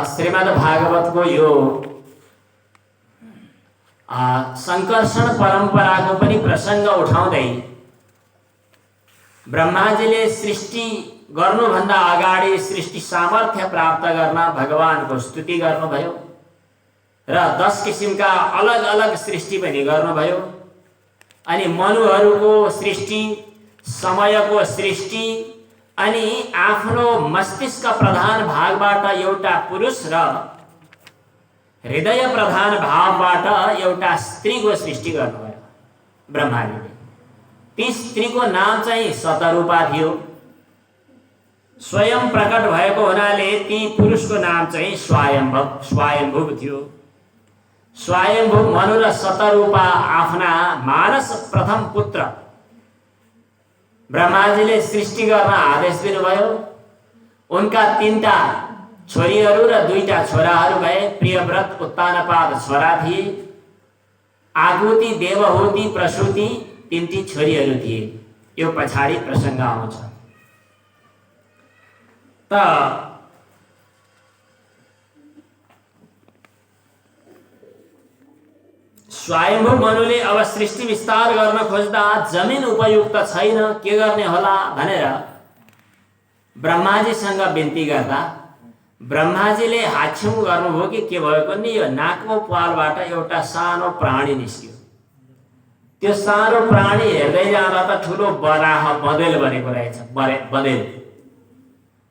श्रीमद् भागवत को यो संकर्षण परम्पराको पनि प्रसंग उठाउँदै ब्रह्माजीले सृष्टि गर्नुभन्दा अगाडि सृष्टि सामर्थ्य प्राप्त गर्न भगवानको स्तुति गर्नुभयो र 10 किसिमका अलग अलग सृष्टि पनि गर्नुभयो। अनि मनुहरूको सृष्टि, समयको सृष्टि, अनि आफ्नो मस्तिष्क प्रधान भागबाट एउटा पुरुष र हृदय प्रधान भावबाट एउटा स्त्रीको सृष्टि गर्नुभयो ब्रह्माजीले। ती स्त्रीको नाम चाहिँ शतरूपा थियो। स्वयं प्रकट भएको हुनाले ती पुरुषको नाम चाहिँ स्वयम्भू थियो। स्वयम्भू मनु र शतरूपा आफ्ना मानस प्रथम पुत्र ब्रह्माजीले सृष्टि गर्न आदेश दिनुभयो। उनका 3टा छोरीहरू र 2टा छोराहरू भए। प्रियव्रत, उत्तानपाद छोरा थिए। आकुति, देवहूति, प्रसूति 3टी छोरीहरू थिए। यो पछाडि प्रसंग आउँछ। त स्वयम्भू मनुले अब सृष्टि विस्तार गर्न खोज्दा जमिन उपयुक्त छैन, के गर्ने होला भनेर ब्रह्माजीसँग बिन्ती गर्दा ब्रह्माजीले हाच्छिउँ गर्नुभयो कि के भएको नि यो नाकको पालबाट एउटा सानो प्राणी निस्क्यो। त्यो सानो प्राणी हेर्दै जाँदा त ठुलो बराह बँदेल बनेको रहेछ, बँदेल।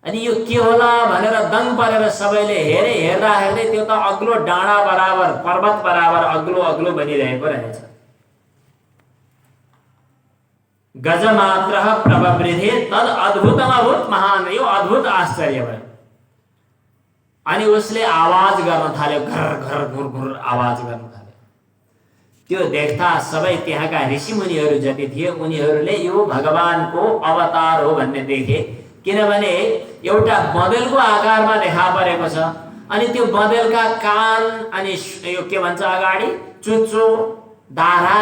अनि यो के होला भनेर दङ परेर सबैले हेर्दा हेर्दै त्यो त अग्लो डाँडा बराबर, पर्वत बराबर अग्लो बनिरहेको रहेछ। गजमात्रः प्रववृद्धे तद अद्भुतमभूत महान्। यो अद्भुत आश्चर्य भयो। अनि उसले आवाज गर्न थाल्यो, घर घर घुर घुर आवाज गर्न थाल्यो। त्यो देख्दा सबै त्यहाँका ऋषिमुनिहरू जति थिए उनीहरूले यो भगवानको अवतार हो भन्ने देखे। किनभने एउटा बँदेलको आकारमा देखा परेको छ। अनि त्यो बँदेलका कान, अनि यो के भन्छ अगाडि चुच्चो, दाह्रा,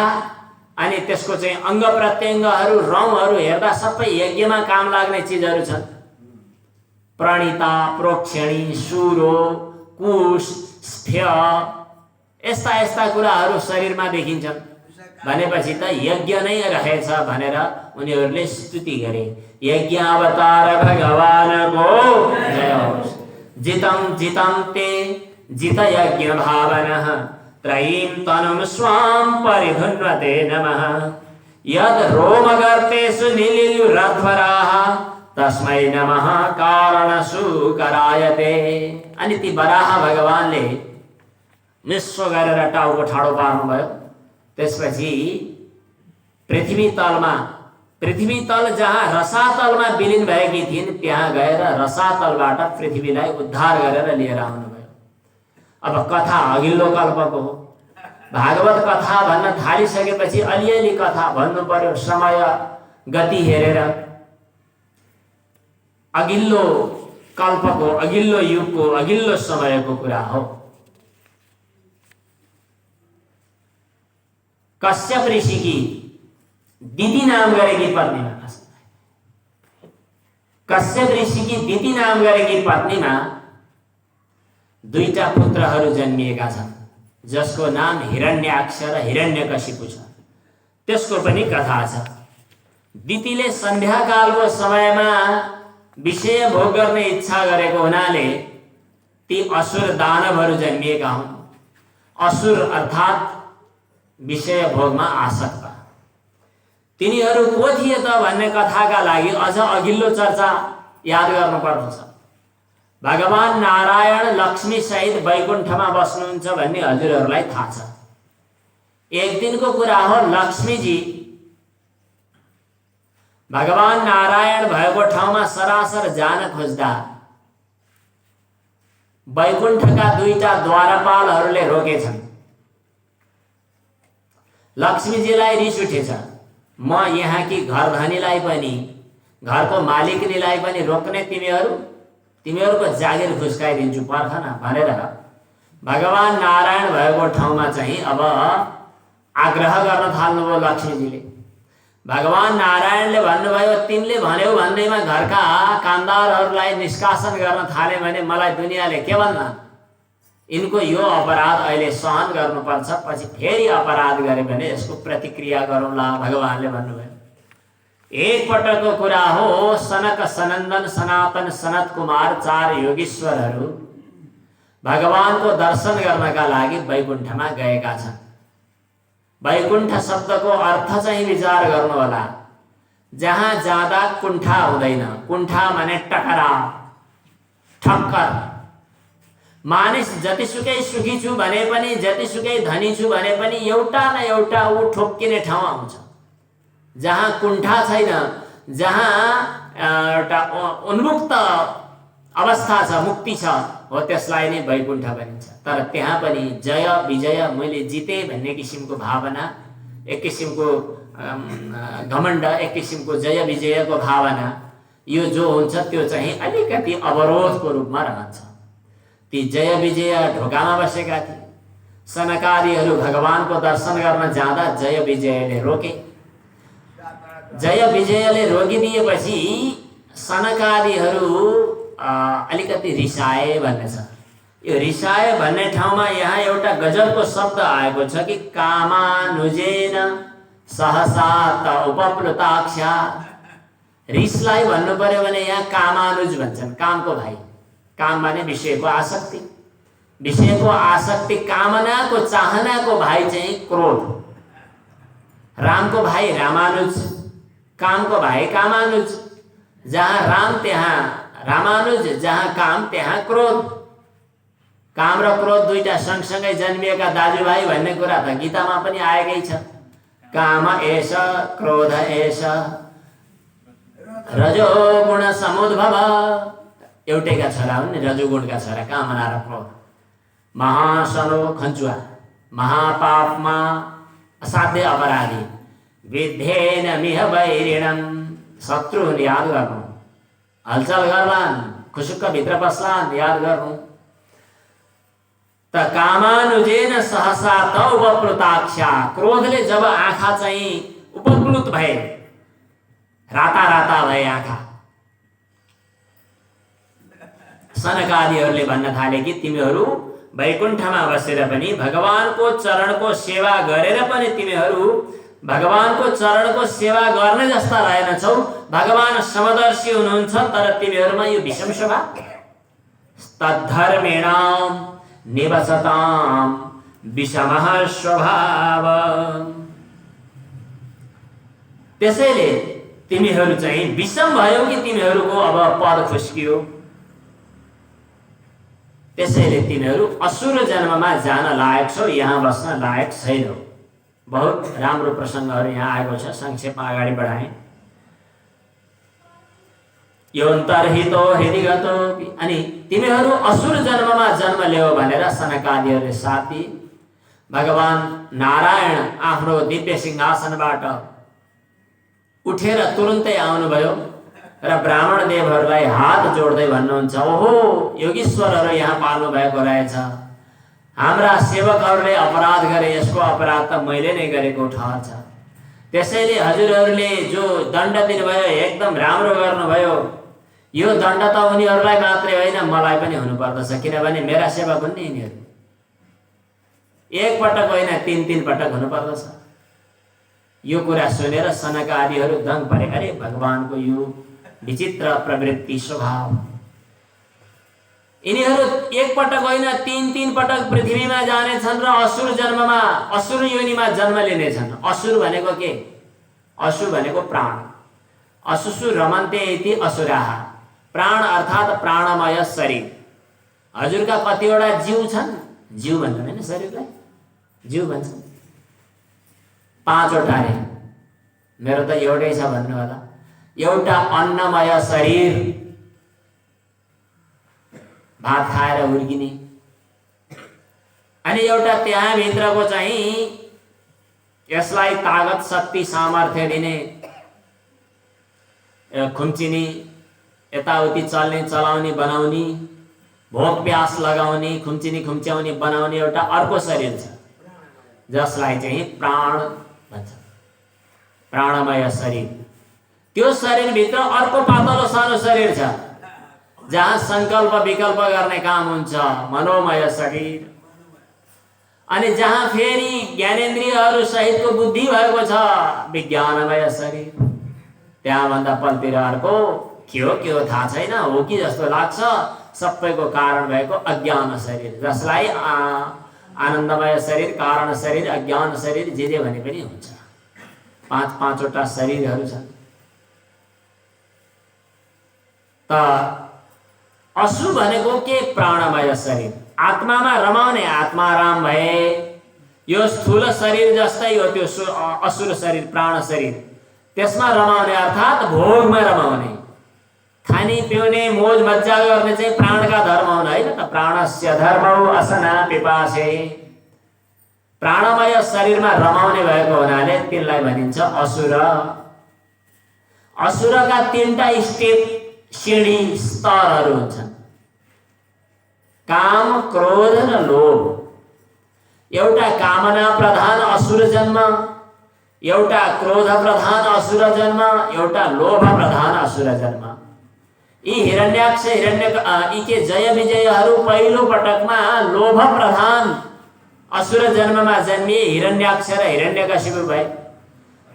अनि त्यसको चाहिँ अंग प्रत्यङ्गहरू, रौँहरू हेर्दा सबै यज्ञमा काम लाग्ने चिजहरू छन्। प्रणिता, प्रोक्षणी, सुरो, कुश, स्फेय, यस्ता यस्ता कुराहरू शरीरमा देखिन्छन्। भनेपछि त यज्ञ नै रहेछ भनेर उनीहरूले स्तुति गरे। यज्ञावतार भगवानको जय होस्। जितं जितं ते जित यज्ञ भावनः त्रयीं तनुं स्वां परिधुन्वते नमः। यद रोमगर्तेषु निलियुरध्वराः तस्मै नमः कारणसु करायते। अनि ती बराह भगवानले मिस्सो गरेर टाउको ठाडो पार्नुभयो। त्यसपछि पृथ्वी तल जहाँ रसातलमा विलीन भएकी थिइन् त्यहाँ गएर रसातलबाट पृथ्वीलाई उद्धार गरेर लिएर आउनुभयो। अब कथा अघिल्लो कल्पको हो। भागवत कथा भन्न थालिसकेपछि अलिअलि कथा भन्नु पर्यो, समय गति हेरेर। अघिल्लो कल्पको, अघिल्लो युगको, अघिल्लो समयको कुरा हो। कश्यप ऋषिकी दिति नाम गरेकी पत्नीमा, कश्यप ऋषिकी दिति नाम गरेकी पत्नीमा 2टा पुत्रहरू जन्मिएका छन्, जसको नाम हिरण्याक्ष र हिरण्यकशिपु छ। त्यसको पनि कथा छ। दितिले सन्ध्याकालको समयमा विषय भोग गर्ने इच्छा गरेको हुनाले ती असुर दानवहरू जन्मिएका हुन्। असुर अर्थात् विषय भोगमा आसक्त। तिनीहरू को थिए त भन्ने कथाका लागि अझ अघिल्लो चर्चा याद गर्नुपर्छ। भगवान नारायण लक्ष्मी सहित वैकुण्ठमा बस्नुहुन्छ भन्ने हजुरहरूलाई थाहा छ। एक दिनको कुरा हो, लक्ष्मीजी भगवान नारायण भएको ठाउँमा सरासर जान खोज्दा वैकुण्ठका 2टा द्वारपालहरूले रोकेछन्। लक्ष्मीजीलाई रिस उठेछ। म यहाँकी घरधनीलाई पनि, घरको मालिकनीलाई पनि रोक्ने तिमीहरूको जागिर खुस्काइदिन्छु, पर्ख न भनेर भगवान नारायण भएको ठाउँमा चाहिँ अब आग्रह गर्न थाल्नुभयो लक्ष्मीजीले। भगवान नारायणले भन्नुभयो तिमीले भन्यौ भन्दैमा घरका कामदारहरूलाई निष्कासन गर्न थाले भने मलाई दुनियाँले के भन्ला? यिनको यो अपराध अहिले सहन गर्नुपर्छ, पछि फेरि अपराध गरे भने यसको प्रतिक्रिया गरौँला भगवानले भन्नुभयो। एक पटकको कुरा हो, सनक सनन्दन सनातन सनत कुमार 4 योगीश्वरहरू भगवानको दर्शन गर्नका लागि वैकुण्ठमा गएका छन्। वैकुण्ठ शब्दको अर्थ चाहिँ विचार गर्नु होला। जहाँ जाँदा कुण्ठा हुँदैन। कुण्ठा माने टकराव, ठक्कर। मानिस जतिसुकै सुखी छु भने पनि, जतिसुकै धनी छु भने पनि एउटा न एउटा ऊ ठोक्किने ठाउँ आउँछ। जहाँ कुण्ठा छैन, जहाँ एउटा उन्मुक्त अवस्था छ, मुक्ति छ, हो त्यसलाई नै वैकुण्ठ भनिन्छ। तर त्यहाँ पनि जय विजय, मैले जिते भन्ने किसिमको भावना, एक किसिमको घमण्ड, एक किसिमको जय विजयको भावना, यो जो हुन्छ त्यो चाहिँ अलिकति अवरोधको रूपमा रहन्छ। ती जय विजय ढोकामा बसेका थिए। सनकादिहरू भगवानको दर्शन गर्न जाँदा जय विजयले रोके। जय विजयले रोकिदिएपछि सनकादिहरू अलिकति रिसाए भन्ने छ। यो रिसाए भन्ने ठाउँमा यहाँ एउटा गजबको शब्द आएको छ कि कामानुजेन सहसा त उपप्लुताक्षा। रिसलाई भन्नु पर्यो भने यहाँ कामानुज भन्छन्, कामको भाइ। काम माने विषयको आसक्ति, विषयको आसक्ति, कामनाको चाहनाको भाइ चाहिँ क्रोध। रामको भाइ रामानुज, कामको भाइ कामानुज। जहाँ राम त्यहाँ रामानुज, जहाँ काम त्यहाँ क्रोध। काम र क्रोध दुईटा सँगसँगै जन्मिएका दाजुभाइ भन्ने कुरा त गीतामा पनि आएकै छ। काम एष क्रोध एष रजोगुण समुद्भव। एउटैका छोरा हुन् नि, रजोगुणका छोरा कामना र क्रोध। महासनो खञ्चुवा, महापापमा असाध्य अपराधी। विद्धेन मिह वैरिणम, शत्रु याद गर्नु, हलचल गर्लान्, खुसुक्क भित्र पस्लान्, याद गर्नु। त कामानुजेन सहसा त उपप्लुताक्षा। क्रोधले जब आँखा चाहिँ उपप्लुत भए, राता राता भए आँखा, सनकादिहरूले भन्न थाले कि तिमीहरू वैकुण्ठमा बसेर पनि भगवानको चरणको सेवा गरेर पनि तिमीहरू भगवानको चरणको सेवा गर्ने जस्ता रहेनछौ। भगवान समदर्शी हुनुहुन्छ, तर तिमीहरूमा यो विषम स्वभाव। तद्धर्मेणाम निवसताम विषमः स्वभाव। त्यसैले तिमीहरू चाहिँ विषम भयो कि तिमीहरूको अब पद खुस्कियो। त्यसैले तिमीहरू असुर जन्ममा जान लायक छौ, यहाँ बस्न लायक छैनौ। बहुत राम्रो प्रसङ्गहरू यहाँ आएको छ, संक्षेपमा अगाडि बढाएँ। योन्तर्हितो हृदिगतो। अनि तिमीहरू असुर जन्ममा जन्म ल्यायो भनेर सनकादिहरूले साथ दिए। भगवान नारायण आफ्नो दिव्य सिंहासनबाट उठेर तुरुन्तै आउनुभयो र ब्राह्मण देवहरूलाई हात जोड्दै भन्नुहुन्छ, ओहो योगीश्वरहरू यहाँ पाल्नु भएको रहेछ। हाम्रा सेवकहरूले अपराध गरे, यसको अपराध त मैले नै गरेको ठहर छ। त्यसैले हजुरहरूले जो दण्ड दिनुभयो एकदम राम्रो गर्नुभयो। यो दण्ड त उनीहरूलाई मात्रै होइन, मलाई पनि हुनुपर्दछ, किनभने मेरा सेवक हुन् नि यिनीहरू। एक पटक होइन, 3 पटक हुनुपर्दछ। यो कुरा सुनेर सनकादिहरू दङ्ग परे। अरे भगवानको यो विचित्र प्रवृत्ति स्वभाव। यिनीहरू एक पटक होइन 3 पटक पृथ्वीमा जानेछन् र असुर जन्ममा, असुर योनिमा जन्म लिनेछन्। असुर भनेको के? असुर भनेको प्राण। असुसु रमन्ते इति असुराः। प्राण अर्थात् प्राणमय शरीर। हजुरका कतिवटा जीव छन्? जीव भन्छन् होइन, शरीरलाई जीव भन्छन्। 5वटा रे, मेरो त एउटै छ भन्नु होला। एउटा अन्नमय शरीर, भात खाएर हुर्किने। अनि एउटा त्यहाँ भित्रको चाहिँ यसलाई तागत शक्ति सामर्थ्य दिने, खुम्चिने, यताउति चल्ने चलाउने बनाउने, भोक प्यास लगाउने, खुम्चिने खुम्च्याउने बनाउने एउटा अर्को शरीर छ, जसलाई चाहिँ प्राण भन्छ। प्राणमय शरीर। त्यो शरीरभित्र अर्को पातलो सानो शरीर छ जहाँ संकल्प विकल्प गर्ने काम हुन्छ, मनोमय शरीर। अनि जहाँ फेरि ज्ञानेन्द्रियहरू सहितको बुद्धि भएको छ, विज्ञानमय शरीर। त्यहाँभन्दा पल्तिर अर्को के हो थाहा छैन, हो कि जस्तो लाग्छ, सबैको कारण भएको अज्ञान शरीर, जसलाई आनन्दमय शरीर, कारण शरीर, अज्ञान शरीर जे भने पनि हुन्छ। पाँचवटा शरीरहरू छन्। त असु भनेको के? प्राणमय शरीर, आत्मामा रमाउने, आत्माराम भए। यो स्थूल शरीर जस्तै हो त्यो असुर शरीर, प्राण शरीर, त्यसमा रमाउने अर्थात् भोगमा रमाउने, खाने पिउने मोज मज्जा गर्ने चाहिँ प्राणका धर्म हुन् होइन त। प्राणस्य धर्मौ असना पिपासे। प्राणमय शरीरमा रमाउने भएको हुनाले तिनलाई भनिन्छ असुर। असुरका तीनटा स्टेप, श्रेणी, स्तरहरू हुन्छन्। काम, क्रोध र लोभ। एउटा कामना प्रधान असुर जन्म, एउटा क्रोध प्रधान असुर जन्म, एउटा लोभ प्रधान असुर जन्म। यी हिरण्याक्ष यी के जय विजयहरू पहिलो पटकमा लोभ प्रधान असुर जन्ममा जन्मिए हिरण्याक्ष र हिरण्यकशिपु भए।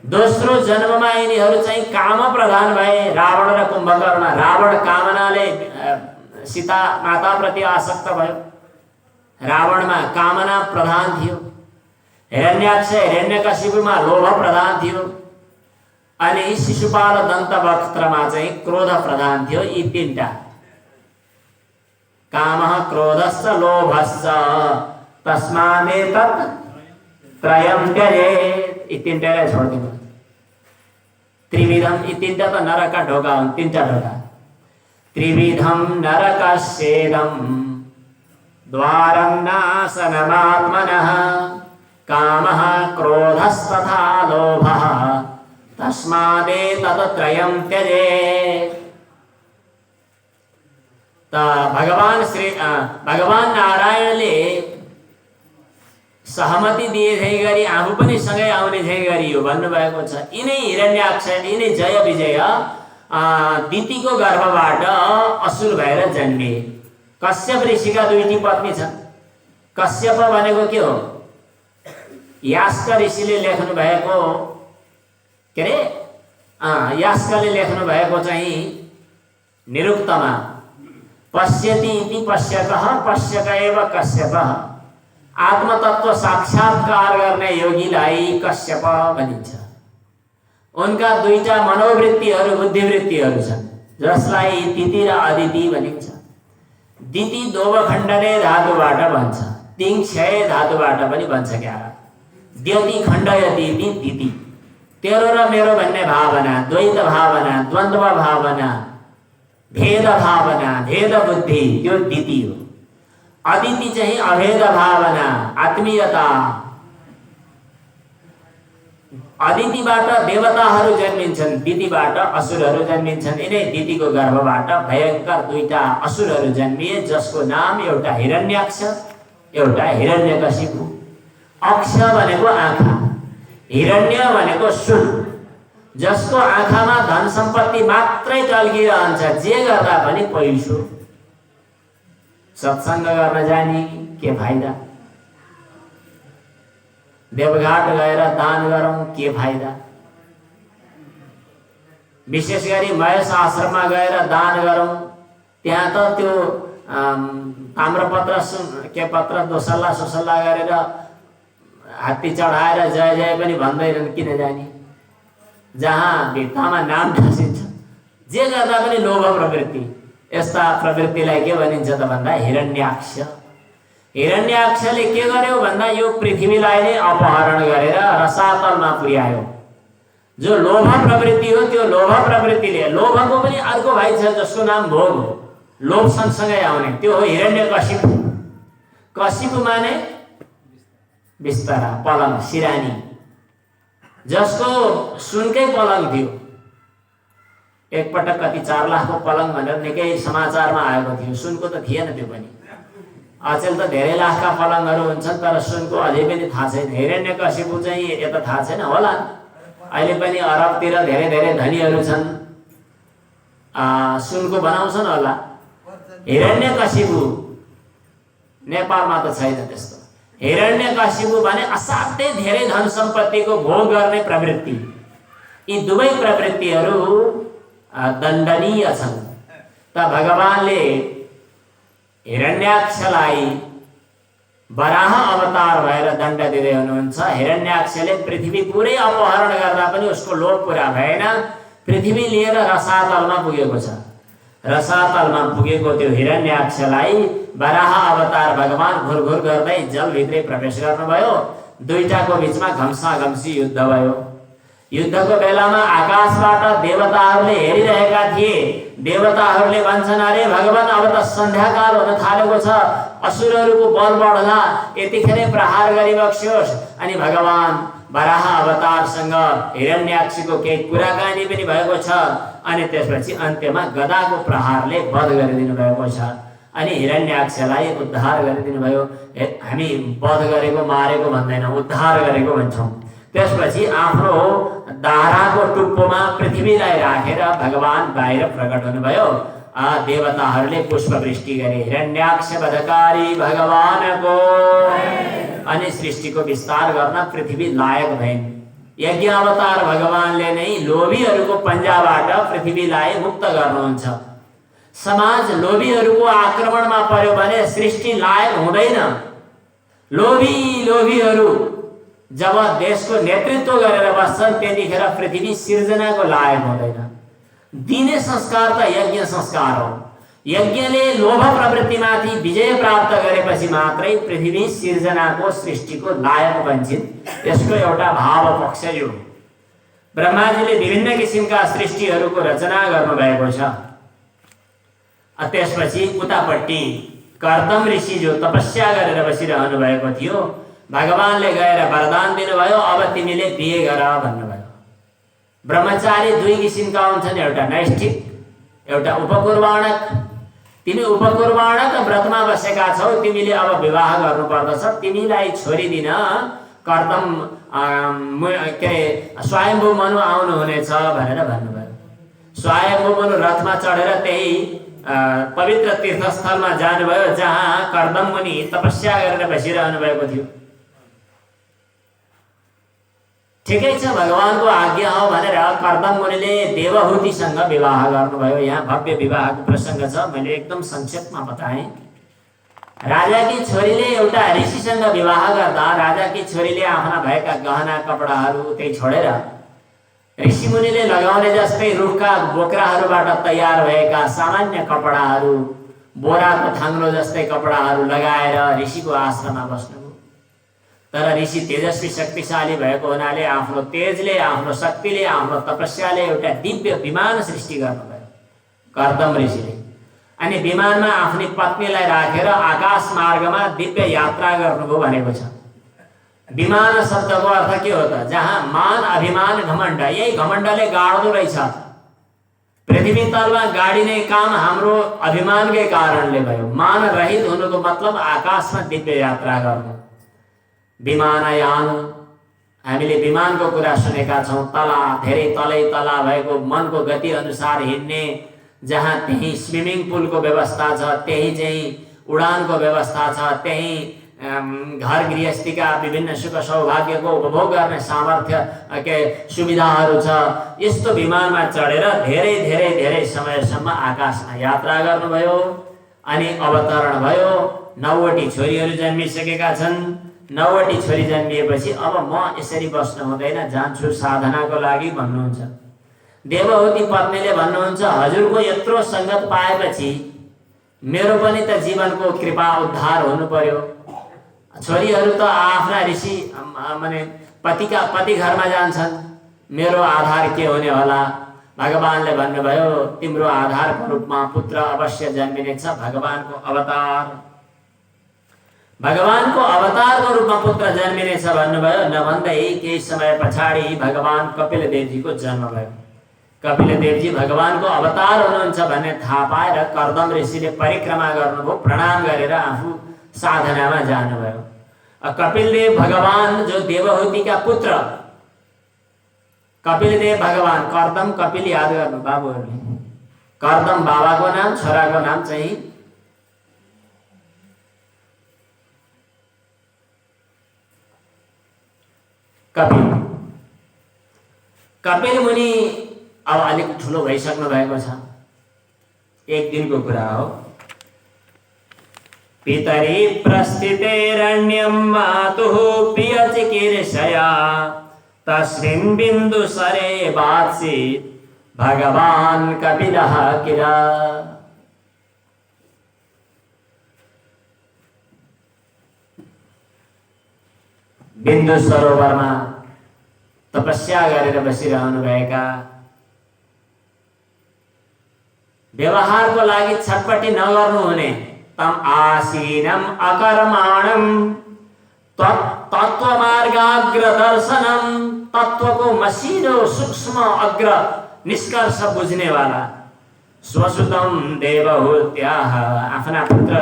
दोस्रो जन्ममा यिनीहरू चाहिँ काम प्रधान भए, रावण र कुम्भकर्ण। रावण कामनाले सीता माताप्रति आसक्त भयो, रावणमा कामना प्रधान थियो। हिरण्याक्ष हिरण्यकशिपुमा लोभ प्रधान थियो। अनि शिशुपाल दन्तवक्त्रमा चाहिँ क्रोध प्रधान थियो। यी तीनटा, कामः क्रोधश्च लोभश्च तस्मादेतत् त्रयं त्यजेत्। यी तीनटालाई छोडिदिनु। त्रिविधम, यी तीनटा त नरकका ढोका हुन्, तीनटा ढोका। त्रिविधम नरकस्येदं द्वारं नाशनमात्मनः कामः क्रोधस्तथा लोभः तस्मादेतत् त्रयं त्यजेत्। त भगवान नारायणले सहमति दिए झै गरी आफू पनि सँगै आउने झै गरी यो भन्नुभएको छ। यिनै हिरण्याक्ष, यिनै जय विजय दितिको गर्भबाट असुर भएर जन्मिए। कश्यप ऋषिका दुईटी पत्नी छन्। कश्यप भनेको के हो? यास्क ऋषिले लेख्नु भएको के अरे यास्कले लेख्नु भएको चाहिँ निरुक्तमा पश्यति इति पश्यकः पश्यक एव कश्यपः। आत्मतत्व साक्षात्कार गर्ने योगीलाई कश्यप भनिन्छ। उनका दुईटा मनोवृत्तिहरू, बुद्धिवृत्तिहरू छन्, जसलाई दिति र अदिति भनिन्छ। दिति दोवखण्डने धातुबाट भन्छ, तिङ क्षय धातुबाट पनि भन्छ क्या। द्यति खण्डयति दिति। तेरो र मेरो भन्ने भावना, द्वैत भावना, द्वन्द्व भावना, भेद भावना, भेद बुद्धि, त्यो दिति हो। अदिति चाहिँ अभेद भावना, आत्मीयता। अदितिबाट देवताहरू जन्मिन्छन्, दितिबाट असुरहरू जन्मिन्छन्। यिनै दितिको गर्भबाट भयंकर दुईटा असुरहरू जन्मिए, जसको नाम एउटा हिरण्याक्ष, एउटा हिरण्यकशिपु। अक्ष भनेको आँखा, हिरण्य भनेको सुन, जसको आँखामा धन सम्पत्ति मात्रै टल्किरहन्छ, जे गर्दा पनि पैसो। सत्संग गर्न जाने के फाइदा? देवघाट गएर दान गरौँ के फाइदा? विशेष गरी महेश आश्रममा गएर दान गरौँ, त्यहाँ त त्यो ताम्रपत्र के पत्र दोसल्ला सोसल्ला गरेर हात्ती चढाएर जय जय पनि भन्दैनन्, किन जाने? जहाँ भित्तामा नाम ठसिन्छ, जे गर्दा पनि लोभ प्रवृत्ति। यस्ता प्रवृत्तिलाई के भनिन्छ त भन्दा हिरण्याक्ष। हिरण्याक्षले के गर्यो भन्दा यो पृथ्वीलाई नै अपहरण गरेर रसातलमा पुर्यायो। जो लोभ प्रवृत्ति हो, त्यो लोभ प्रवृत्तिले, लोभको पनि अर्को भाइ छ जसको नाम भोग हो, लोभ सँगसँगै आउने, त्यो हो हिरण्यकशिपु। कशिपु माने बिस्तारा, पलङ, सिरानी, जसको सुनकै पलङ थियो। एकपटक कति 4 लाखको पलङ भनेर निकै समाचारमा आएको थियो। सुनको त थिएन त्यो पनि। अचेल त धेरै लाखका पलङहरू हुन्छन्, तर सुनको अझै पनि थाहा छैन। हिरण्यकशिपु चाहिँ यता थाहा छैन होला। अहिले पनि अरबतिर धेरै धेरै धनीहरू छन्, सुनको बनाउँछन् होला। हिरण्यकशिपु नेपालमा त छैन त्यस्तो। हिरण्यकशिपु भने असाध्यै धेरै धन सम्पत्तिको भोग गर्ने प्रवृत्ति। यी दुवै प्रवृत्तिहरू दण्डनीय छन्। त भगवानले हिरण्याक्षलाई वराह अवतार भएर दण्ड दिँदै हुनुहुन्छ। हिरण्याक्षले पृथ्वी पुरै अपहरण गर्दा पनि उसको लोभ पुरा भएन। पृथ्वी लिएर रसातलमा पुगेको छ। रसातलमा पुगेको त्यो हिरण्याक्षलाई वराह अवतार भगवान घुरघुर गर्दै जलभित्रै प्रवेश गर्नुभयो। दुईटाको बिचमा घम्साघम्सी युद्ध भयो। युद्धको बेलामा आकाशबाट देवताहरूले हेरिरहेका थिए। देवताहरूले भन्छन्, अरे भगवान अब त सन्ध्याकाल हुन थालेको छ, असुरहरूको बल बढ्ला, यतिखेरै प्रहार गरिबक्स्योस्। अनि भगवान वराह अवतारसँग हिरण्याक्षको केही कुराकानी पनि भएको छ। अनि त्यसपछि अन्त्यमा गदाको प्रहारले वध गरिदिनु भएको छ। अनि हिरण्याक्षलाई उद्धार गरिदिनु भयो। हामी वध गरेको मारेको भन्दैनौँ, उद्धार गरेको भन्छौँ। त्यसपछि आफ्नो दाराको टुप्पोमा पृथ्वीलाई राखेर भगवान बाहिर प्रकट हुनुभयो। देवताहरूले पुष्पवृष्टि गरे हिरण्याक्ष वधकारी भगवानको। अनि सृष्टिको विस्तार गर्न पृथ्वी लायक भइन्। यज्ञ अवतार भगवानले नै लोभीहरूको पन्जाबाट पृथ्वीलाई मुक्त गर्नुहुन्छ। समाज लोभीहरूको आक्रमणमा पर्यो भने सृष्टि लायक हुँदैन। लोभीहरू जब देशको नेतृत्व गरेर बस्छन् त्यतिखेर पृथ्वी सिर्जनाको लायक हुँदैन। दिने संस्कार त यज्ञ संस्कार हो। यज्ञले लोभ प्रवृत्तिमाथि विजय प्राप्त गरेपछि मात्रै पृथ्वी सिर्जनाको सृष्टिको लायक बन्छन्। यसको एउटा भाव पक्ष यो। ब्रह्माजीले विभिन्न किसिमका सृष्टिहरूको रचना गर्नुभएको छ। त्यसपछि उतापट्टि कर्दम ऋषि जो तपस्या गरेर बसिरहनु भएको थियो, भगवानले गएर वरदान दिनुभयो, अब तिमीले बिहे गर भन्नुभयो। ब्रह्मचारी दुई किसिमका हुन्छन्, एउटा नैष्ठिक, एउटा उपकुर्बाणक। तिमी उपकुर्बाणक व्रतमा बसेका छौ, तिमीले अब विवाह गर्नुपर्दछ। तिमीलाई छोरी दिन कर्दम के अरे स्वयम्भू मनु आउनुहुनेछ भनेर भन्नुभयो। स्वयम्भू मनु रथमा चढेर त्यही पवित्र तीर्थस्थलमा जानुभयो जहाँ कर्दम मुनि तपस्या गरेर बसिरहनु भएको थियो। ठिकै छ, भगवानको आज्ञा हो भनेर कर्दम मुनिले देवहूतिसँग विवाह गर्नुभयो। यहाँ भव्य विवाहको प्रसङ्ग छ, मैले एकदम संक्षेपमा बताएँ। राजाकी छोरीले एउटा ऋषिसँग विवाह गर्दा राजाकी छोरीले आफ्ना भएका गहना कपडाहरू त्यही छोडेर ऋषिमुनिले लगाउने जस्तै रुखका बोक्राहरूबाट तयार भएका सामान्य कपडाहरू, बोराको थाङ्लो जस्तै कपडाहरू लगाएर ऋषिको आश्रममा बस्नुभयो। तर ऋषि तेजस्वी शक्तिशाली भएको हुनाले आफ्नो तेजले, आफ्नो शक्तिले, आफ्नो तपस्याले एउटा दिव्य विमान सृष्टि गर्नुभयो कर्दम ऋषिले। अनि विमानमा आफ्नी पत्नीलाई राखेर आकाश मार्गमा दिव्य यात्रा गर्नुभयो भनेको छ। विमान शब्दको अर्थ के हो त? जहाँ मान, अभिमान, घमण्ड, यही घमण्डले गाड्दो रहेछ। पृथ्वी तलमा गाडिने काम हाम्रो अभिमानकै कारणले भयो। मान रहित हुनुको मतलब आकाशमा दिव्य यात्रा गर्नु। विमानयान, हामीले विमानको कुरा सुनेका छौँ। तला, धेरै तलै तला भएको मनको गति अनुसार हिँड्ने, जहाँ त्यही स्विमिङ पुलको व्यवस्था छ, त्यही चाहिँ उडानको व्यवस्था छ, त्यही घर गृहस्थीका विभिन्न सुख सौभाग्यको उपभोग गर्ने सामर्थ्य के सुविधाहरू छ। यस्तो विमानमा चढेर धेरै धेरै धेरै समयसम्म आकाशमा यात्रा गर्नुभयो। अनि अवतरण भयो। 9वटी छोरीहरू जन्मिसकेका छन्। 9वटी छोरी जन्मिएपछि अब म यसरी बस्नु हुँदैन, जान्छु साधनाको लागि भन्नुहुन्छ। देवहूति पत्नीले भन्नुहुन्छ, हजुरको यत्रो सङ्गत पाएपछि मेरो पनि त जीवनको कृपा उद्धार हुनु पर्यो। छोरीहरू त आफ्ना ऋषि माने पति घरमा जान्छन्, मेरो आधार के हुने होला? भगवानले भन्नुभयो, तिम्रो आधारको रूपमा पुत्र अवश्य जन्मिनेछ। भगवानको अवतारको रूपमा पुत्र जन्मिनेछ भन्नुभयो। नभन्दै केही समय पछाडि भगवान कपिल देवजीको जन्म भयो। कपिल देवजी भगवानको अवतार हुनुहुन्छ भन्ने थाहा पाएर कर्दम ऋषिले परिक्रमा गर्नुभयो, प्रणाम गरेर आफू साधनामा जानुभयो। कपिल देव भगवान जो देवहूतिका पुत्र कपिलदेव भगवान कर्दम कपिल याद गर्नु बाबुहरूले। कर्दम बाबाको नाम, छोराको नाम चाहिँ कपिल। कपिल मुनि अब अलिक ठुलो भइसक्नु भएको छ। एक दिनको कुरा हो। पितरी प्रस्थितेरण्यं मातुः प्रियचिकीर्षया तस्मिन् बिन्दुसरे वात्सीत् भगवान् कपिलः किल। बिन्दु सरोवरमा तपस्या गरेर बसिरहनु भएका, व्यवहारको लागि छटपटी नगर्नु हुने, तम आसीनम अकर्माणम तत्वमार्गाग्र दर्शनम, तत्वको मसिनो सूक्ष्म अग्र निष्कर्ष बुझ्ने वाला, स्वसुतम देवहूत्याः, आफ्ना पुत्र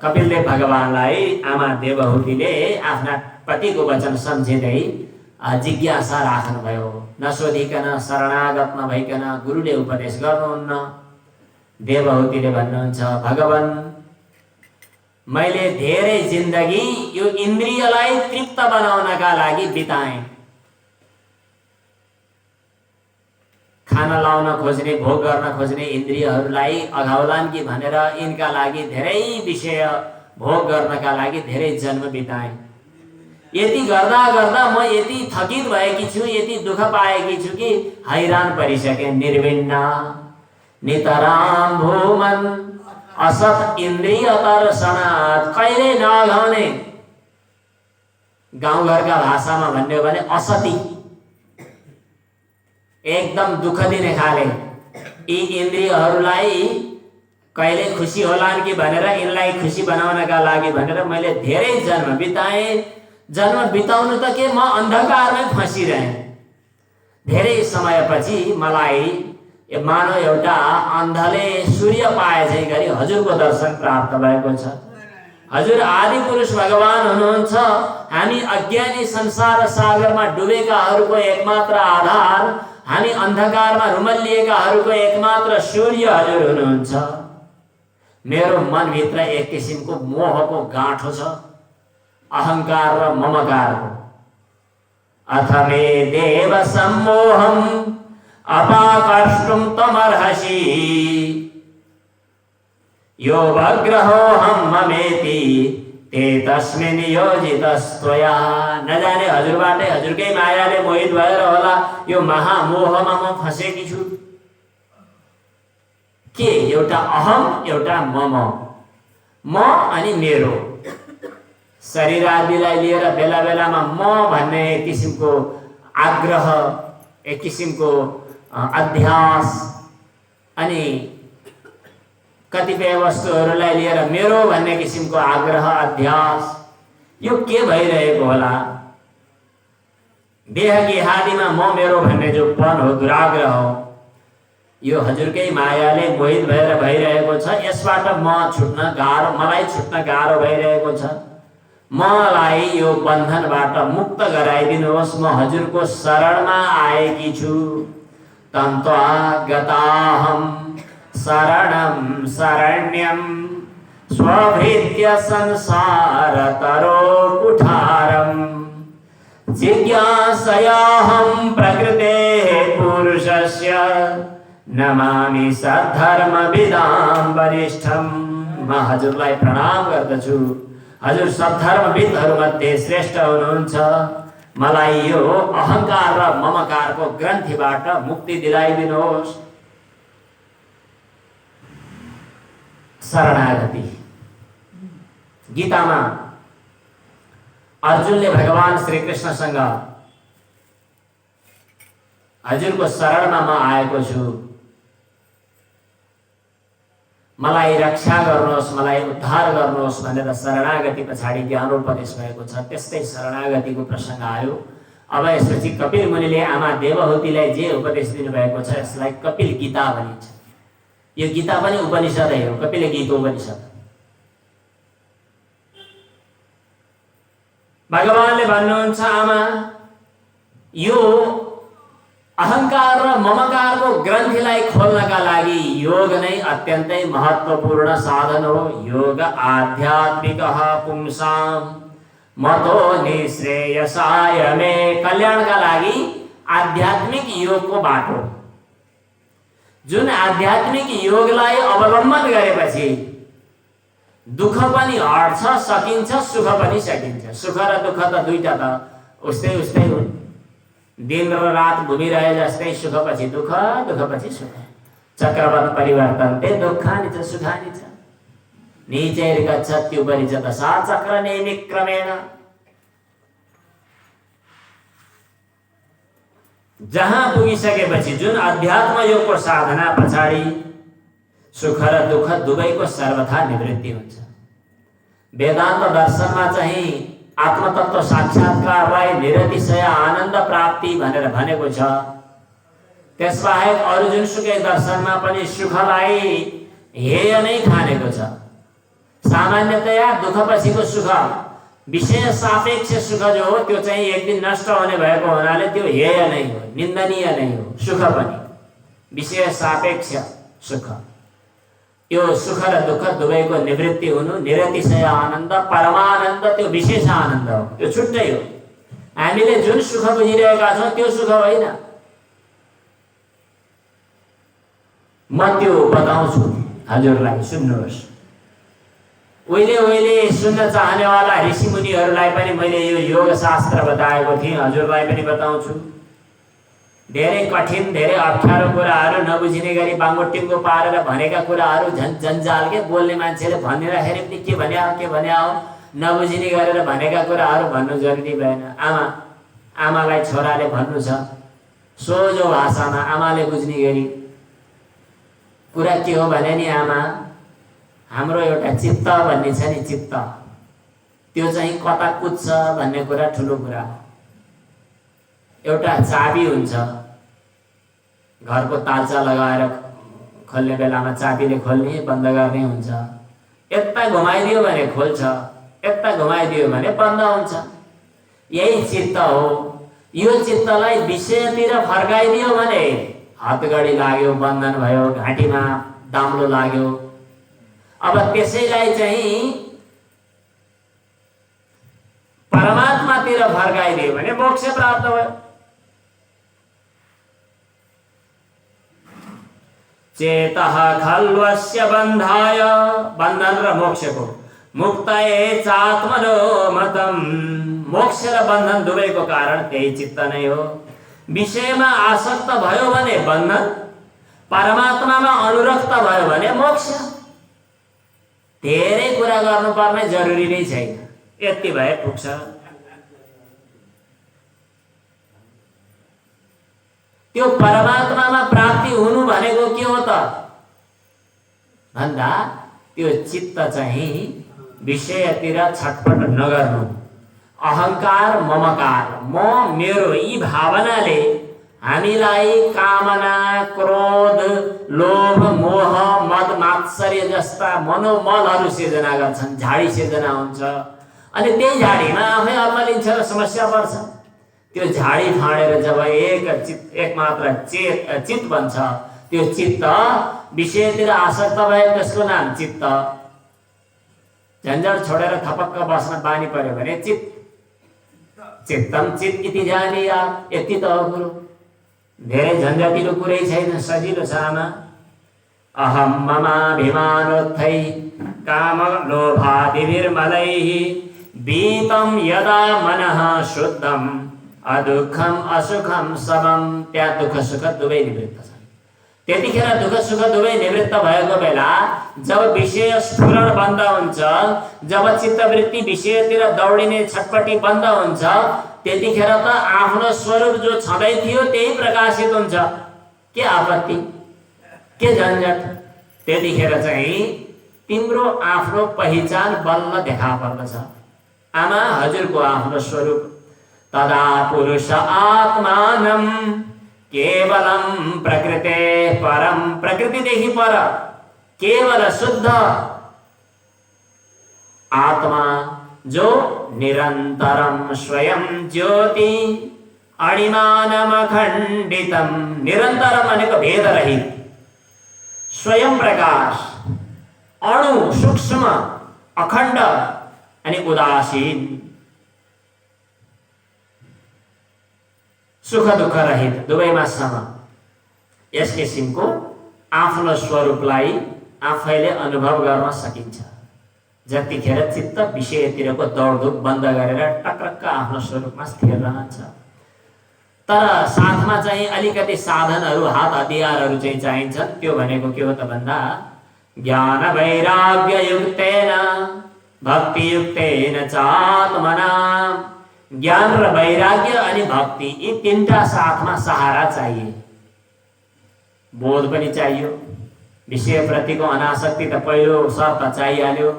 कपिलदेव भगवानलाई आमा देवहूतिले आफ्ना पतिको वचन सम्झिँदै जिज्ञासा राख्नुभयो। नसोधिकन शरणागत नभइकन गुरुले उपदेश गर्नुहुन्न। देवहूतिले भन्नुहुन्छ, भगवान मैले धेरै जिन्दगी यो इन्द्रियलाई तृप्त बनाउनका लागि बिताएँ। खाना लाउन खोज्ने, भोग गर्न खोज्ने इन्द्रियहरूलाई अघाउलान् कि भनेर यिनका लागि धेरै विषय भोग गर्नका लागि धेरै जन्म बिताएँ। यति गर्दा गर्दा म यति थकित भएकी छु, यति दुःख पाएकी छु कि हैरान परिसके। निर्विण्ण नितराम भूमन असत इन्द्रिय दर्शनात्, कहिले नघाउने, गाउँघरका भाषामा भन्ने हो भने असती, एकदम दुःख दिने खाले यी इन्द्रियहरूलाई कहिले खुसी होलान् कि भनेर, यिनलाई खुसी बनाउनका लागि भनेर मैले धेरै जन्म बिताएँ। जन्म बिताउनु त के, म अन्धकारमै फँसिरहेँ। धेरै समयपछि मलाई मानव एउटा अन्धले सूर्य पाए चाहिँ गरी हजुरको दर्शन प्राप्त भएको छ। हजुर आदि पुरुष भगवान हुनुहुन्छ। हामी अज्ञानी संसार सागरमा डुबेकाहरूको एकमात्र आधार, हामी अन्धकारमा रुमल्लिएकाहरूको एकमात्र सूर्य हजुर हुनुहुन्छ। मेरो मनभित्र एक किसिमको मोहको गाँठो छ, अहंकार र ममकारको। अथ मे देव सम्मोहम अपाकर्ष्टुम तमर्हसि यो वग्रहोऽहं ममेति ते तस्मिन् योजितस्त्वया। नजाने हजुरबाटै, हजुरकै मायाले मोहित भएर होला यो महामोहमा म फँसेकी छु। के एउटा अहम, एउटा मम, म अनि मेरो। शरीर आदिलाई लिएर बेला बेलामा म भन्ने एक किसिमको आग्रह, एक किसिमको अध्यास, अनि कतिपय वस्तुहरूलाई लिएर मेरो भन्ने किसिमको आग्रह अध्यास, यो के भइरहेको होला? देह की हादीमा म मेरो भन्ने जो पन हो, दुराग्रह हो, यो हजुरकै मायाले मोहित भएर भइरहेको छ। यसबाट म छुट्न गाह्रो, मलाई छुट्न गाह्रो भइरहेको छ। मलाई यो बन्धनबाट मुक्त गराइदिनुहोस्। म हजुरको शरणमा आएकी छु। तन्त्वा गताहं शरणं शरण्यं स्वभृत्य संसार तरो कुठारं जिज्ञासयाहं प्रकृतेः पुरुषस्य नमामि सद्धर्मविदां वरिष्ठं। म हजुरलाई प्रणाम गर्दछु। हजुर सद्धर्मविदहरूमध्ये श्रेष्ठ हुनुहुन्छ। मलाई यो अहंकार र ममकारको ग्रन्थीबाट मुक्ति दिलाइदिनुहोस्। शरणागति। गीतामा अर्जुनले भगवान श्री कृष्णसँग हजुरको शरणमा म आएको छु, मलाई रक्षा गर्नुहोस्, मलाई उद्धार गर्नुहोस् भनेर शरणागति पछाडि ज्ञानोपदेश भएको छ। त्यस्तै शरणागतिको प्रसङ्ग आयो। अब यसपछि कपिल मुनिले आमा देवहूतिलाई जे उपदेश दिनुभएको छ यसलाई कपिल गीता भनिन्छ। यो गीता पनि उपनिषदै हो, कपिल गीता उपनिषद। भगवानले भन्नुहुन्छ, आमा यो अहंकार र ममकारको ग्रन्थीलाई खोल्नका लागि योग नै अत्यन्तै महत्त्वपूर्ण साधन हो। योग आध्यात्मिकः पुंसाम मतो निश्रेयसाय मे, कल्याणका लागि आध्यात्मिक योगको बाटो। जुन आध्यात्मिक योगलाई अवलम्बन गरेपछि दुःख पनि हट्छ, सकिन्छ, सुख पनि सकिन्छ। सुख र दुःख त दुईटा त उस्तै उस्तै हुन्। दिन र रात घुमिरहे जस्तै सुखपछि दुःख, दुःखपछि सुख। चक्रवत् परिवर्तन्ते दुःखानि च सुखानि च, नीचैर्गच्छत्युपरि च दशा चक्रनेमि क्रमेण। जहाँ पुगिसकेपछि जुन अध्यात्म योगको साधना पछाडि सुख र दुःख दुवैको सर्वथा निवृत्ति हुन्छ। वेदान्त दर्शनमा चाहिँ आत्मतत्व साक्षात्कारलाई निरतिशय आनन्द प्राप्ति भनेर भनेको छ। त्यसबाहेक अरू जुनसुकै दर्शनमा पनि सुखलाई हेय नै ठानेको छ। सामान्यतया दुःखपछिको सुख, विषय सापेक्ष सुख जो हो त्यो चाहिँ एक दिन नष्ट हुने भएको हुनाले त्यो हेय नै हो, निन्दनीय नै हो। सुख पनि विषय सापेक्ष सुख, यो सुख र दुःख दुवैको निवृत्ति हुनु, निरतिशय आनन्द, परमानन्द, त्यो विशेष आनन्द हो, त्यो छुट्टै हो। हामीले जुन सुख बुझिरहेका छौँ त्यो सुख होइन। म त्यो बताउँछु हजुरलाई, सुन्नुहोस्। उहिले सुन्न चाहनेवाला ऋषिमुनिहरूलाई पनि मैले यो योग शास्त्र बताएको थिएँ, हजुरलाई पनि बताउँछु। धेरै कठिन, धेरै अप्ठ्यारो कुराहरू नबुझिने गरी बाङ्गोटिङ्गो पारेर भनेका कुराहरू झन् जन्जाल के बोल्ने मान्छेले भनिराखेर पनि के भन्या हो नबुझिने गरेर भनेका कुराहरू भन्नु जरुरी भएन। आमालाई छोराले भन्नु छ सोझो भाषामा, आमाले बुझ्ने गरी। कुरा के हो भने नि, आमा हाम्रो एउटा चित्त भन्ने छ नि, चित्त त्यो चाहिँ कता कुद्छ भन्ने कुरा ठुलो कुरा हो। एउटा चाबी हुन्छ, घरको तालचा लगाएर खोल्ने बेलामा चाबीले खोल्ने बन्द गर्ने हुन्छ। यता घुमाइदियो भने खोल्छ, यता घुमाइदियो भने बन्द हुन्छ। यही चित्त हो। यो चित्तलाई विषयतिर फर्काइदियो भने हतगडी लाग्यो, बन्धन भयो, घाँटीमा दाम्लो लाग्यो। अब त्यसैलाई चाहिँ परमात्मातिर फर्काइदियो भने मोक्ष प्राप्त भयो। चेतः खल्वस्य बन्धाय, बन्धन र मोक्षको, मुक्तये चात्मनो मतम, मोक्ष र बन्धन दुवैको कारण त्यही चित्त नै हो। विषयमा आसक्त भयो भने बन्धन, परमात्मामा अनुरक्त भयो भने मोक्ष। धेरै कुरा गर्नुपर्ने जरुरी नै छैन, यति भए पुग्छ। त्यो परमात्मामा प्राप्ति हुनु भनेको के हो त भन्दा त्यो चित्त चाहिँ विषयतिर छटपट नगर्नु। अहंकार, ममकार, म मेरो यी भावनाले हामीलाई कामना, क्रोध, लोभ, मोह, मद, मात्सर्य जस्ता मनोमलहरू सिर्जना गर्छन्, झाडी सिर्जना हुन्छ। अनि त्यही झाडीमा आफै अल्मलिन्छ र समस्या पर्छ। त्यो झाडी फाडेर जब एक मात्र चित्त बन्छ, त्यो चित्त विषयतिर आसक्त भए त्यसको नाम चित्त। झन्झट छोडेर थपक्क बस्न बानी पर्यो भने चित्तम चित्त इति जानीया, यति त हो कुरो। धेरै झन्झटिलो कुरै छैन, सजिलो छ। आमा अहम ममाभिमानोत्थै काम लोभादिर्मलैः बीतम यदा मनः शुद्धम अदुःखम असुखम समम, त्यहाँ दुःख सुख दुवै निवृत्त छन्। त्यतिखेर दुःख सुख दुवै निवृत्त भएको बेला जब विषय स्फुरण बन्द हुन्छ, जब चित्तवृत्ति विषयतिर दौडिने छटपटी बन्द हुन्छ, त्यतिखेर त आफ्नो स्वरूप जो छँदै थियो त्यही प्रकाशित हुन्छ। के आपत्ति, के झन्झट? त्यतिखेर चाहिँ तिम्रो आफ्नो पहिचान बल्ल देखा पर्दछ। आमा हजुरको आफ्नो स्वरूप। तदा पुरुष आत्मानं केवलम प्रकृते परम, प्रकृतिदेखि पर केवल शुद्ध आत्मा जो निरन्तरम स्वयं ज्योति अणिमानमखण्डितं निरन्तरम भनेको भेदरहित स्वयं प्रकाश अणु सूक्ष्म अखण्ड अनि उदासीन सुख दुःख रहित दुवैमा सम यस किसिमको आफ्नो स्वरूपलाई आफैले अनुभव गर्न सकिन्छ। जतिखेर चित्त विषयतिरको दौडधुप बन्द गरेर टक्रक्क आफ्नो स्वरूपमा स्थिर रहन्छ। तर साथमा चाहिँ अलिकति साधनहरू हात हतियारहरू चाहिँ चाहिन्छन्। त्यो भनेको के हो त भन्दा ज्ञान वैराग्य युक्तेन भक्ति युक्तेन चात्मना। ज्ञान र वैराग्य अनि भक्ति यी तीनटा साथमा सहारा चाहिए। बोध पनि चाहियो, विषय प्रतिको अनासक्ति त पहिलो शर्त चाहिहाल्यो,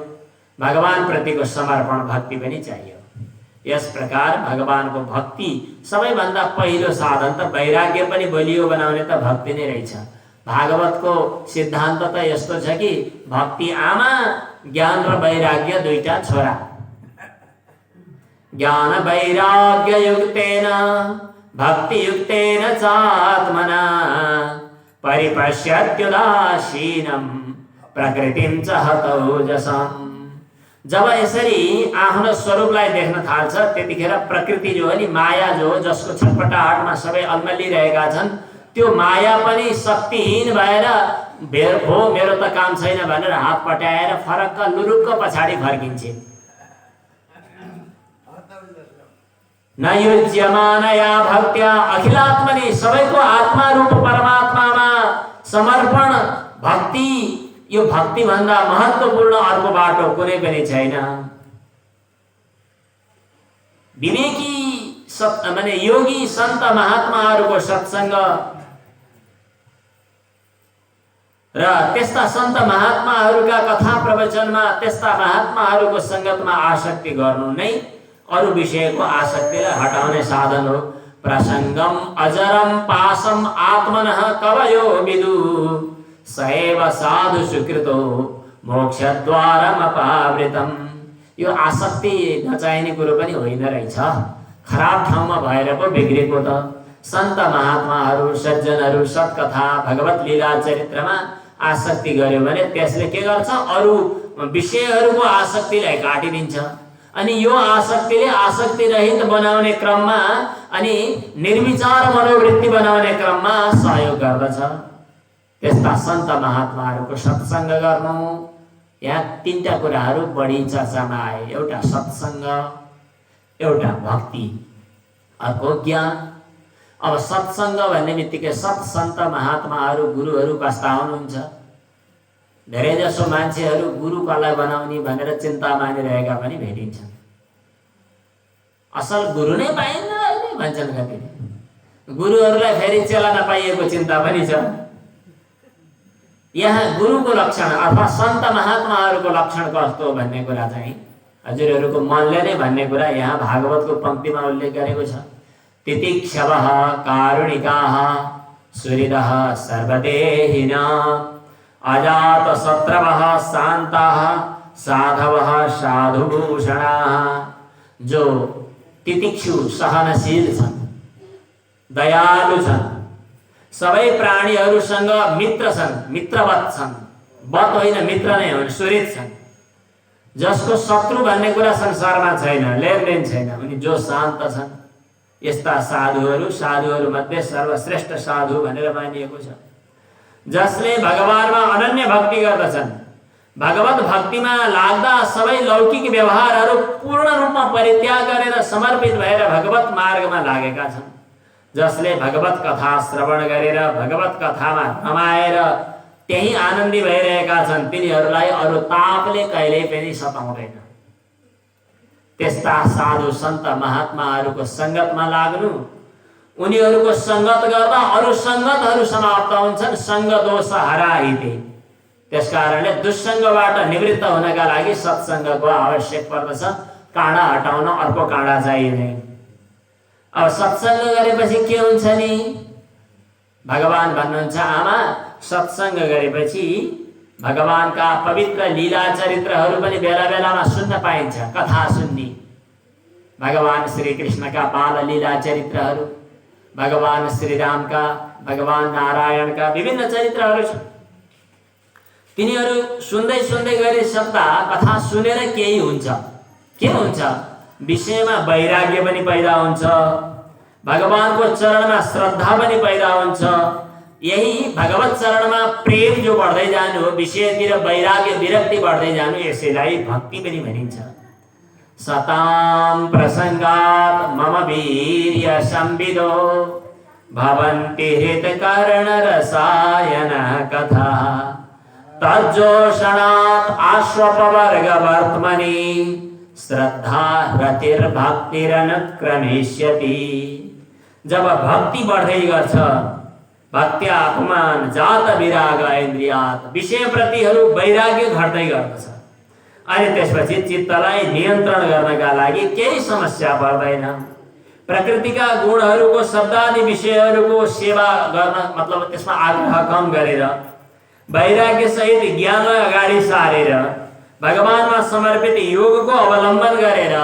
भगवान प्रतिको समर्पण भक्ति पनि चाहियो। यस प्रकार भगवानको भक्ति सबैभन्दा पहिलो साधन त वैराग्य पनि बलियो बनाउने त भक्ति नै रहेछ। भागवतको सिद्धान्त त यस्तो छ कि भक्ति आमा ज्ञान र वैराग्य दुईटा छोरा। ज्ञान वैराग्य युक्तेन भक्ति युक्तेन चात्मना परिपश्यत्युदासीनं प्रकृतिं च हतौजसम्। जब यसरी आफ्नो स्वरूपलाई देख्न थाल्छ त्यतिखेर प्रकृति जो हो नि माया जो हो जसको छटपटाहटमा सबै अल्मलिरहेका छन् त्यो माया पनि शक्तिहीन भएर हो मेरो त काम छैन भनेर हात पट्याएर फरक्क लुरुक्क पछाडि फर्किन्छे। न युज्यमानया भक्त्या अखिलात्मनि सबैको आत्मा रूप परमात्मामा समर्पण भक्ति यो भक्ति भन्दा महत्त्वपूर्ण अर्को बाटो कुनै पनि छैन। विवेकी माने योगी सन्त महात्माहरूको सत्संग र त्यस्ता सन्त महात्माहरूका कथा प्रवचनमा त्यस्ता महात्माहरूको संगतमा आसक्ति गर्नु नै अरु विषयको आसक्तिलाई हटाउने साधन हो। प्रसंगम अजरम पासम आत्मनः कवयो विदु सएव साधु सुकृतो मोक्षद्वारम अपावृतम। यो आसक्ति नचाहिने कुरो पनि होइन रहेछ। खराब ठाउँमा भएर पो बिग्रेको त। सन्त महात्माहरू सज्जनहरू सत्कथा भगवत लीला चरित्रमा आसक्ति गर्यो भने त्यसले के गर्छ अरु विषयहरूको आसक्तिलाई काटिदिन्छ। अनि यो आसक्तिले आसक्ति रहित बनाउने क्रममा अनि निर्विचार मनोवृत्ति बनाउने क्रममा सहयोग गर्दछ। त्यस्ता सन्त महात्माहरूको सत्संग गर्नु यहाँ तीनटा कुराहरू बढी चर्चामा आए। एउटा सत्संग, एउटा भक्ति, अर्को ज्ञान। अब सत्संग भन्ने बित्तिकै सत्सन्त महात्माहरू गुरुहरू कस्ता हुनुहुन्छ? धेरै जसो मान्छेहरू गुरु कसलाई बनाउने भनेर चिन्ता मानिरहेका पनि भेटिन्छन्। असल गुरु नै पाइन्न अहिले भन्छन् कतिले। गुरुहरूलाई फेरि चेला नपाइएको चिन्ता पनि छ। यहाँ गुरुको लक्षण अथवा सन्त महात्माहरूको लक्षण कस्तो भन्ने कुरा चाहिँ हजुरहरूको मनले नै भन्ने कुरा यहाँ भागवतको पंक्तिमा उल्लेख गरेको छ। तितिक्षवः कारुणिकाः सुहृदः सर्वदेहिनः अजात शत्रवः शान्ताः साधवः साधुभूषणाः। जो तितिक्षु सहनशील छन्, दयालु छन्, सबै प्राणीहरूसँग मित्र छन्, मित्रवत छन्, वत होइन मित्र नै हुन्, सुहृद छन्, जसको शत्रु भन्ने कुरा संसारमा छैन, लेनदेन छैन, उनी जो शान्त छन्। यस्ता साधुहरू मध्ये सर्वश्रेष्ठ साधु भनेर मानिएको छ। जसले भगवानमा अनन्य भक्ति गर्दछन्, भगवत भक्तिमा लाग्दा सबै लौकिक व्यवहारहरू पूर्ण रूपमा परित्याग गरेर समर्पित भएर भगवत मार्गमा लागेका छन्। जसले भगवत कथा श्रवण गरेर भगवत कथामा रमाएर त्यही आनन्दी भइरहेका छन्, तिनीहरूलाई अरु तापले कहिल्यै पनि सताउँदैन। त्यस्ता साधु सन्त महात्माहरूको संगतमा लाग्नु, उनीहरूको संगत गर्दा अरु संगतहरू समाप्त हुन्छन्। संग दोष हराहिते। त्यसकारणले दुस्संगबाट निवृत्त हुनका लागि सत्संगको आवश्यक पर्दछ। काँडा हटाउन अर्को काँडा चाहिँदैन। अब सत्संग गरेपछि के हुन्छ नि? भगवान भन्नुहुन्छ आमा सत्संग गरेपछि भगवानका पवित्र लीला चरित्रहरू पनि बेला बेलामा सुन्न पाइन्छ। कथा सुन्नी भगवान श्री कृष्णका बाल लीला चरित्रहरू भगवान श्रीरामका, भगवान नारायणका विभिन्न चरित्रहरू छन्। तिनीहरू सुन्दै सुन्दै गए सक्दा कथा सुनेर केही हुन्छ। के हुन्छ? विषयमा वैराग्य पनि पैदा हुन्छ, भगवानको चरणमा श्रद्धा पनि पैदा हुन्छ। यही भगवत चरणमा प्रेम जो बढ्दै जानु हो, विषयतिर वैराग्य विरक्ति बढ्दै जानु, यसैलाई भक्ति पनि भनिन्छ। सतां प्रसंगात् मम वीर्य संविदो भवन्ति हृतकर्ण रसायन कथा तज्जोषणात् आश्वपवर्ग वर्त्मनि श्रद्धा रतिर्भक्तिरनुक्रमिष्यति। जब भक्ति बढ्दै गर्छ, भक्त्या अपमान जात विराग इन्द्रियात्, विषयप्रतिहरू वैराग्य घट्दै गर्दछ। अनि त्यसपछि चित्तलाई नियन्त्रण गर्नका लागि केही समस्या पर्दैन। प्रकृतिका गुणहरूको, शब्दादि विषयहरूको सेवा गर्न, मतलब त्यसमा आग्रह कम गरेर, वैराग्य सहित ज्ञानलाई अगाडि सारेर, भगवानमा समर्पित योगको अवलम्बन गरेर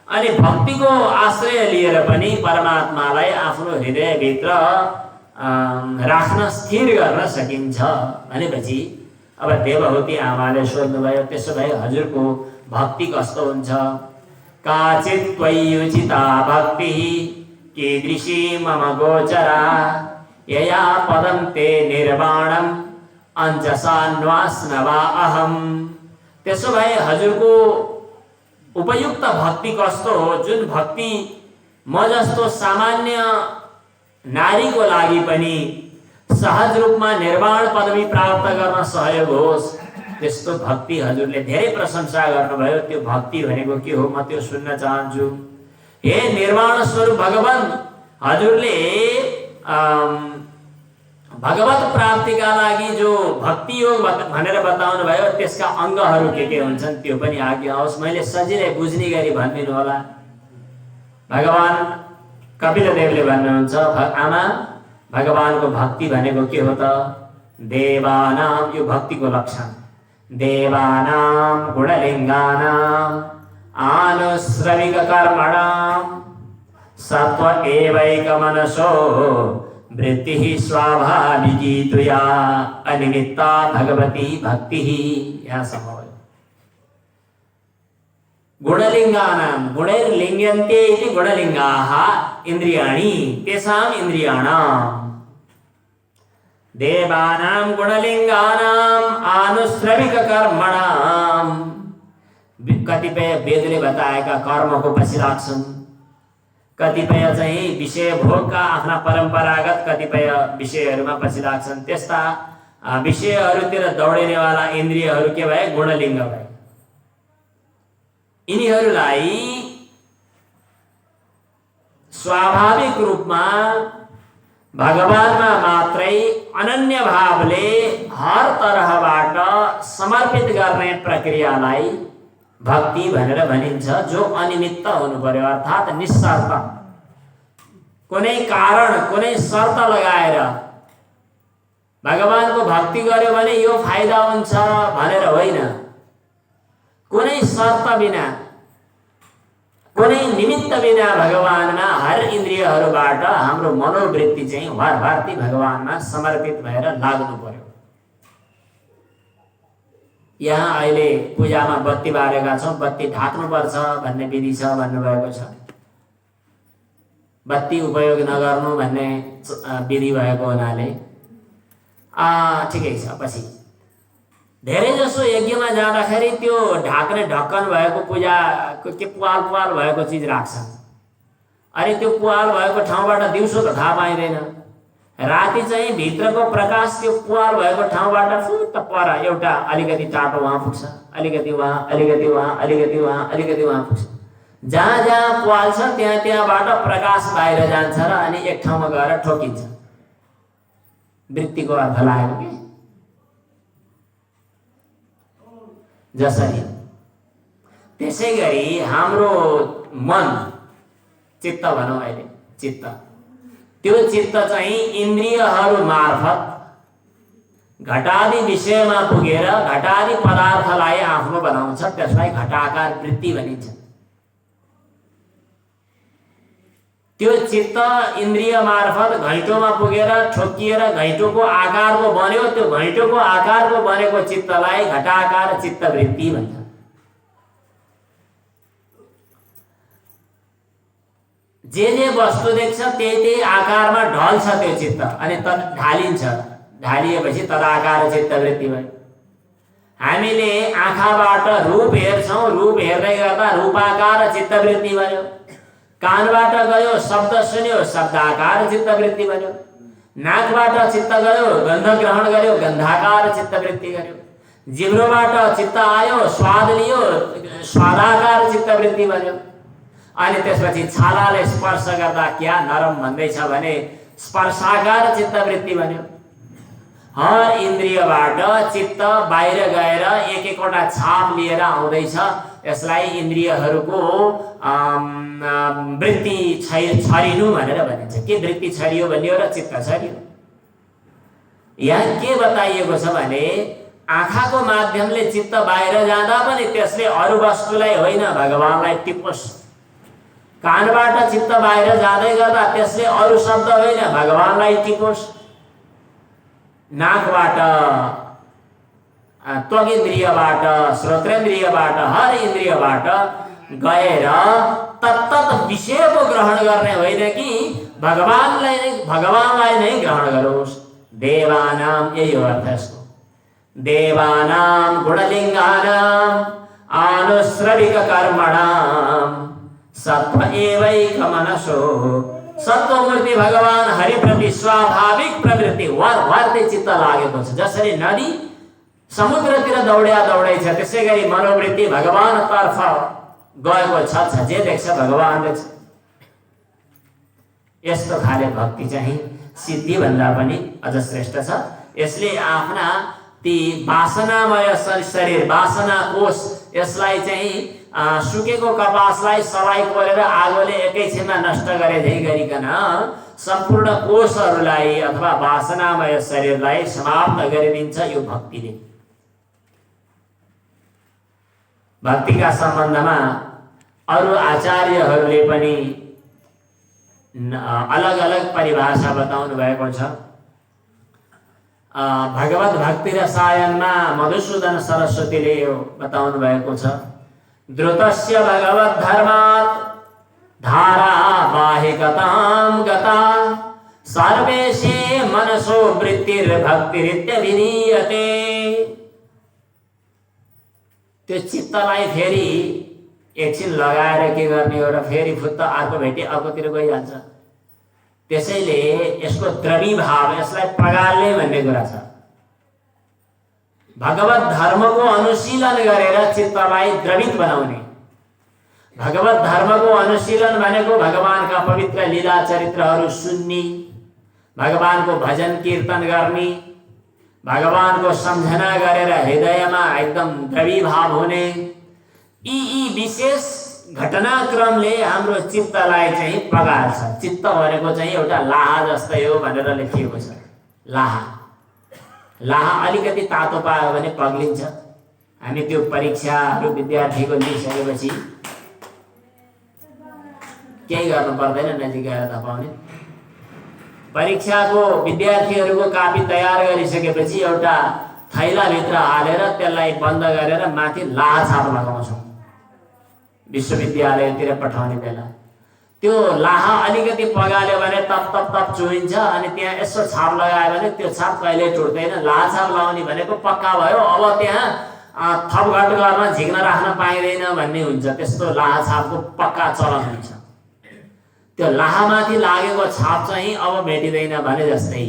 अनि भक्तिको आश्रय लिएर पनि परमात्मालाई आफ्नो हृदयभित्र राख्न, स्थिर गर्न सकिन्छ। भनेपछि अब देवहूति आमाले सोध्नुभयो, त्यसो भए हजुरको भक्ति कस्तो हुन्छ? काचित् त्वय्युचिता भक्तिः कीदृशी मम गोचरा यया पदं ते निर्वाणम् अञ्जसान्वास्नवा अहम्। त्यसो भए हजुरको उपयुक्त भक्ति कस्तो हो, जुन भक्ति म जस्तो सामान्य नारीको लागि पनि सहज रूपमा निर्वाण पदवी प्राप्त गर्न सहयोग होस्, त्यस्तो भक्ति हजुरले धेरै प्रशंसा गर्नुभयो। त्यो भक्ति भनेको के हो, म त्यो सुन्न चाहन्छु। हे निर्वाण स्वरूप भगवान, हजुरले भगवत प्राप्तिका लागि जो भक्ति योग भनेर बताउनु भयो, त्यसका अङ्गहरू के हुन्छन् त्यो पनि आज्ञा होस्। मैले सजिलै बुझ्ने गरी भनिदिनु होला। भगवान कपिलदेवले भन्नुहुन्छ, आमा भगवानको भक्ति भनेको के हो त? देवानाम, यो भक्तिको लक्षण, देवानाम गुणलिङ्गानाम आनुश्रविक कर्मणाम सत्व एवैक मनसो वृत्तिः स्वाभाविकी तुया अनिमित्ता भगवती भक्तिः। यहाँ सम्भव गुणलिङ्गानां गुणैर्लिङ्ग्यन्ते इति गुणलिङ्गाः इन्द्रियाणि तेषाम् इन्द्रियाणाम्। देवानां गुणलिङ्गानाम् आनुश्रविक कर्मणाम्। कतिपय वेदले बताएका कर्मको पछि लाग्छन्, कतिपय चाहिँ विषय भोगका आफ्ना परम्परागत कतिपय विषयहरूमा पछि लाग्छन्। त्यस्ता विषयहरूतिर दौडिनेवाला इन्द्रियहरू के भए? गुणलिङ्ग भए। यिनीहरूलाई स्वाभाविक रूपमा भगवानमा मात्रै अनन्य भावले हर तरहबाट समर्पित गर्ने प्रक्रियालाई भक्ति भनेर भनिन्छ, जो अनिमित्त हुनु पर्यो, अर्थात् निस्शर्त, कुनै कारण कुनै शर्त लगाएर भगवानको भक्ति गर्यो भने यो फाइदा हुन्छ भनेर होइन। कुनै शर्त बिना, कुनै निमित्त बिना भगवानमा हर इन्द्रियहरूबाट हाम्रो मनोवृत्ति चाहिँ वारवार्ती भगवानमा समर्पित भएर लाग्नु पर्यो। यहाँ अहिले पूजामा बत्ती बालेका छौँ, बत्ती ढाक्नुपर्छ भन्ने विधि छ भन्नुभएको छ। बत्ती उपयोग नगर्नु भन्ने विधि भएको हुनाले ठिकै छ। पछि धेरै जसो यज्ञमा जाँदाखेरि त्यो ढाक्ने ढक्कन भएको पूजा के पुवाल पुवाल भएको चिज राख्छन्। अनि त्यो पुवाल भएको ठाउँबाट दिउँसो त थाहा पाइँदैन, राति चाहिँ भित्रको प्रकाश त्यो पुवाल भएको ठाउँबाट फुत्त पर एउटा अलिकति टाटो वहाँ पुग्छ, अलिकति वहाँ, अलिकति वहाँ, अलिकति वहाँ, अलिकति वहाँ पुग्छ। जहाँ जहाँ पुवाल छ त्यहाँ त्यहाँबाट प्रकाश बाहिर जान्छ र अनि एक ठाउँमा गएर ठोकिन्छ। वृत्तिको अर्थ लागेको के जसरी त्यसै गरी हाम्रो मन, चित्त भनौँ अहिले, चित्त, त्यो चित्त चाहिँ इन्द्रियहरू मार्फत घटादि विषयमा पुगेर घटादि पदार्थलाई आफ्नो बनाउँछ। त्यसलाई घटाकार वृत्ति भनिन्छ। त्यो चित्त इन्द्रिय मार्फत घैँटोमा पुगेर ठोकिएर घैँटोको आकारको बन्यो। त्यो घैँटोको आकारको बनेको चित्तलाई घटाकार चित्तवृत्ति भन्छ। जे वस्तु देख्छ त्यही आकारमा ढल्छ त्यो चित्त अनि ढालिन्छ। ढालिएपछि तदाकार चित्तवृत्ति भयो। हामीले आँखाबाट रूप हेर्छौं, रूप हेर्दै गर्दा रूपाकार चित्तवृत्ति भयो। कानबाट गयो शब्द सुन्यो, शब्दाकार चित्तवृत्ति बन्यो। नाकबाट चित्त गयो, गन्ध ग्रहण गर्यो, गन्धाकार चित्तवृत्ति गर्यो। जिब्रोबाट चित्त आयो, स्वाद लियो, स्वादाकार चित्तवृत्ति बन्यो। अनि त्यसपछि छालाले स्पर्श गर्दा क्या नरम भन्दैछ भने स्पर्शाकार चित्तवृत्ति बन्यो। हर इन्द्रियबाट चित्त बाहिर गएर एक एकवटा छाप लिएर आउँदैछ। यसलाई इन्द्रियहरूको वृत्ति छरिनु भनेर भनिन्छ। के वृत्ति छरियो भनियो र चित्त छरियो। यहाँ के बताइएको छ भने आँखाको माध्यमले चित्त बाहिर जाँदा पनि त्यसले अरू वस्तुलाई होइन भगवानलाई टिपोस्। कानबाट चित्त बाहिर जाँदै गर्दा त्यसले अरू शब्द होइन भगवानलाई टिपोस्। नाकबाट, त्वगिन्द्रियबाट, श्रोत्रेन्द्रियबाट, हर इन्द्रियबाट गएर तत्तत विषयको ग्रहण गर्ने होइन कि भगवानलाई नै ग्रहण गरोस्। देवानाम, यही हो अर्थ यसको। देवानाम गुणलिङ्गानाम आनुश्रविक कर्मणाम सत्व एवैक मनसो। सत्वमूर्ति भगवान हरिप्रति स्वाभाविक प्रवृत्ति वारवारले चित्त लागेको छ। जसरी नदी समुद्रतिर दौडै छ त्यसै गरी मनोवृत्ति भगवानतर्फ गएको छ। जे देख्छ भगवान देख्छ। यस्तो खाले भक्ति चाहिँ सिद्धि भन्दा पनि अझ श्रेष्ठ छ। यसले आफ्ना ती वासनामय शरीर, वासना कोष, यसलाई चाहिँ सुकेको कपासलाई सलाई कोरेर आगोले एकैछिनमा नष्ट गरे झै गरिकन सम्पूर्ण कोषहरूलाई अथवा वासनामय शरीरलाई समाप्त गरिदिन्छ यो भक्तिले। भक्तिका सम्बन्धमा अरू आचार्यहरूले पनि अलग अलग परिभाषा बताउनु भएको छ। भगवत भक्ति रसायनमा मधुसूदन सरस्वतीले यो बताउनु भएको छ। द्रुतस्य भगवत धर्मात् धारावाहिकतां गता सर्वेशे मनसो वृत्तिर्भक्तिरित्यभिधीयते। त्यो चित्तलाई फेरि एकछिन लगाएर के गर्ने हो र फेरि फुत्त अर्को भेटी अर्कोतिर गइहाल्छ। त्यसैले यसको द्रवी भाव, यसलाई पगाल्ने भन्ने कुरा छ। भगवत धर्मको अनुशीलन गरेर चित्तलाई द्रवित बनाउने। भगवत धर्मको अनुशीलन भनेको भगवानका पवित्र लीला चरित्रहरू सुन्ने, भगवानको भजन कीर्तन गर्ने, भगवानको सम्झना गरेर हृदयमा एकदम द्रवी भाव हुने। यी विशेष घटनाक्रमले हाम्रो चित्तलाई चाहिँ पगाल्छ। चित्त भनेको चाहिँ एउटा लाहा जस्तै हो भनेर लेखिएको छ। लाहा अलिकति तातो पायो भने पग्लिन्छ। हामी त्यो परीक्षाहरू विद्यार्थीको लिइसकेपछि केही गर्नु पर्दैन, नजिक गएर थाहा पाउने। परीक्षाको विद्यार्थीहरूको कापी तयार गरिसकेपछि एउटा थैलाभित्र हालेर त्यसलाई बन्द गरेर माथि लाहा छाप लगाउँछौँ विश्वविद्यालयतिर पठाउने बेला। त्यो लाहा अलिकति पगाल्यो भने तप तप तप चुहिन्छ अनि त्यहाँ यसो छाप लगायो भने त्यो छाप कहिल्यै टुट्दैन। लाहा छाप लगाउने भनेको पक्का भयो, अब त्यहाँ थपघट गर्न झिक्न राख्न पाइँदैन भन्ने हुन्छ। त्यस्तो लाहा छापको पक्का चलन हुन्छ। त्यो लाहामाथि लागेको छाप चाहिँ अब भेटिँदैन भने जस्तै।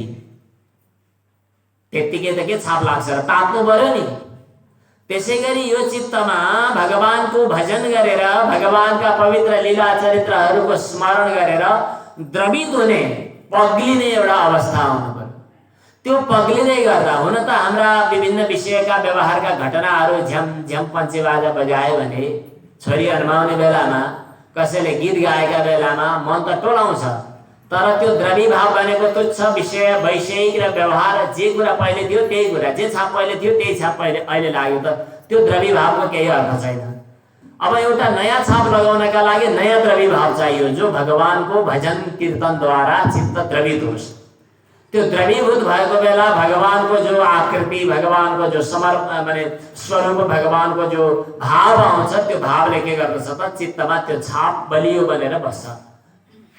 त्यत्तिकै त के छाप लाग्छ र, तात्नु पर्यो नि। त्यसै गरी यो चित्तमा भगवानको भजन गरेर भगवानका पवित्र लीला चरित्रहरूको स्मरण गरेर द्रवित हुने, पग्लिने एउटा अवस्था आउनु पर्यो। त्यो पग्लिँदै गर्दा हुन त हाम्रा विभिन्न विषयका व्यवहारका घटनाहरू झ्याम झ्याम पञ्चेबाजा बजायो भने, छोरी अन्माउने बेलामा, कसैले गीत गाएका बेलामा मन त टोलाउँछ। तर त्यो द्रवी भाव भनेको तुच्छ विषय वैषयिक र व्यवहार, जे कुरा पहिले थियो त्यही कुरा, जे छाप पहिले थियो त्यही छाप पहिले अहिले लाग्यो त त्यो द्रवी भावको केही अर्थ छैन। अब एउटा नयाँ छाप लगाउनका लागि नयाँ द्रवीभाव चाहियो, जो भगवानको भजन कीर्तनद्वारा चित्त द्रवित होस्। त्यो द्रवीभूत भएको बेला भगवानको जो आकृति, भगवानको जो माने स्वरूप, भगवानको जो भाव आउँछ, त्यो भावले के गर्दछ त चित्तमा त्यो छाप बलियो बनेर बस्छ।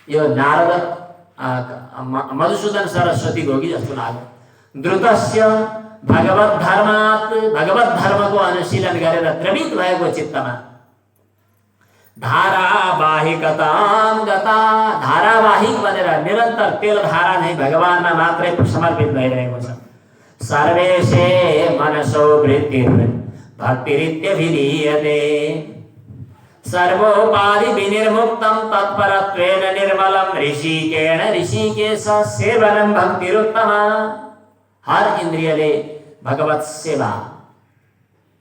यो नारद मधुसूदन सरस्वती भोगी जस्तो लाग्यो। द्रुतस्य भगवत धर्मात्, भगवत धर्मको अनुशीलन गरेर द्रवित भएको चित्तमा धारावाहिकतां गता, धारावाहिक बनेर निरन्तर तेल धारा नै भगवानमा मात्रै समर्पित भइरहेको छ। सर्वेशे मनसो वृत्तिर् भक्तिरित्यभिधीयते, सर्वोपाधि विनिर्मुक्तं तत्परत्वेन निर्मलं ऋषिकेण ऋषिकेश सेवनं भक्तिरुत्तमा। हर इन्द्रियले भगवत सेवा,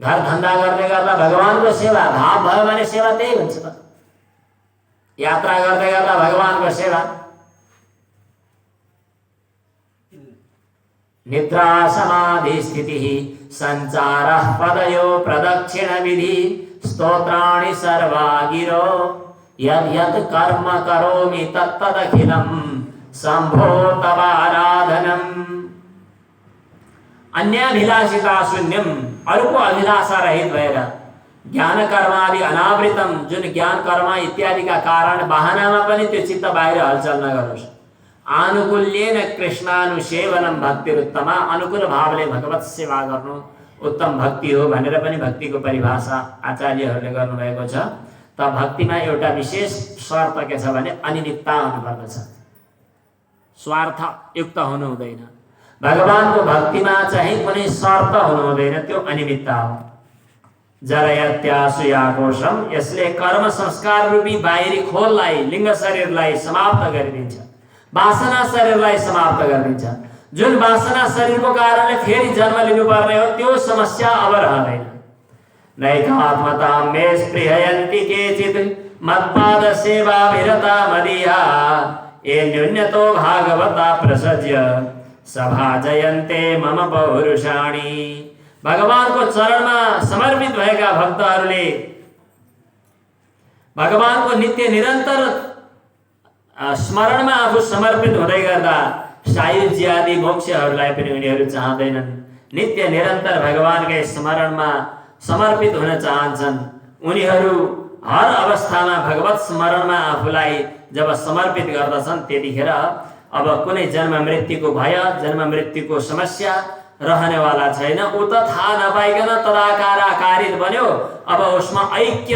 घर धन्दा गर्दै गर्दा भगवानको सेवा भाव भयो भने सेवा त्यही हुन्छ त। यात्रा गर्दै गर्दा भगवानको सेवा, निद्रा समाधि स्थितिः सञ्चारः पदयो प्रदक्षिण विधि स्तोत्राणि सर्वा गिरो यद् यद् कर्म करोमि तत्तदखिलं शम्भो तवाराधनम्। अन्याभिलाषिता शून्यम, अरूको अभिलाषा रहित भएर ज्ञान कर्मादि अनावृतम, जुन ज्ञान कर्म इत्यादिका कारण बाहनामा पनि त्यो चित्त बाहिर हलचल नगरोस्। आनुकूल्येन कृष्णानुसेवनम भक्तिरुत्तमा, अनुकूल भावले भगवत सेवा गर्नु उत्तम भक्ति हो भनेर पनि भक्तिको परिभाषा आचार्यहरूले गर्नुभएको छ। त भक्तिमा एउटा विशेष शर्त के छ भने अनिमित्ता हुनुपर्दछ, स्वार्थ युक्त हुनु हुँदैन। भगवानको भक्तिमा चाहिँ कुनै शर्त हुनु हुँदैन, त्यो अनिमित्ता हो। जरयत्यासुयाकोशम, यसले कर्म संस्कार रूपी बाहिरी खोललाई, लिङ्ग शरीरलाई समाप्त गरिदिन्छ, वासना शरीरलाई समाप्त गरिदिन्छ। जुन वासना शरीरको कारणले फेरि जन्म लिनुपर्ने हो, त्यो समस्या अब रहँदैन। नैकात्मतां मे स्पृहयन्ति केचित् मत्पाद सेवा विरता मदीया, ये न्यून्यतो भागवता प्रसज्य सभा जयन्ते मम पौरुषाणि। भगवानको चरणमा समर्पित भएका भक्तहरूले भगवानको नित्य निरन्तर स्मरणमा आफू समर्पित हुँदै गर्दा सायुज्य आदि मोक्षहरूलाई पनि उनीहरू चाहँदैनन्। नित्य निरन्तर भगवानकै स्मरणमा समर्पित हुन चाहन्छन्। उनीहरू हर अवस्थामा भगवत स्मरणमा आफूलाई जब समर्पित गर्दछन्, त्यतिखेर अब कुनै जन्म मृत्युको भय, जन्म मृत्युको समस्या रहनेवाला छैन। ऊ त थाहा नपाइकन तदाकाराकारित बन्यो, अब उसमा ऐक्य,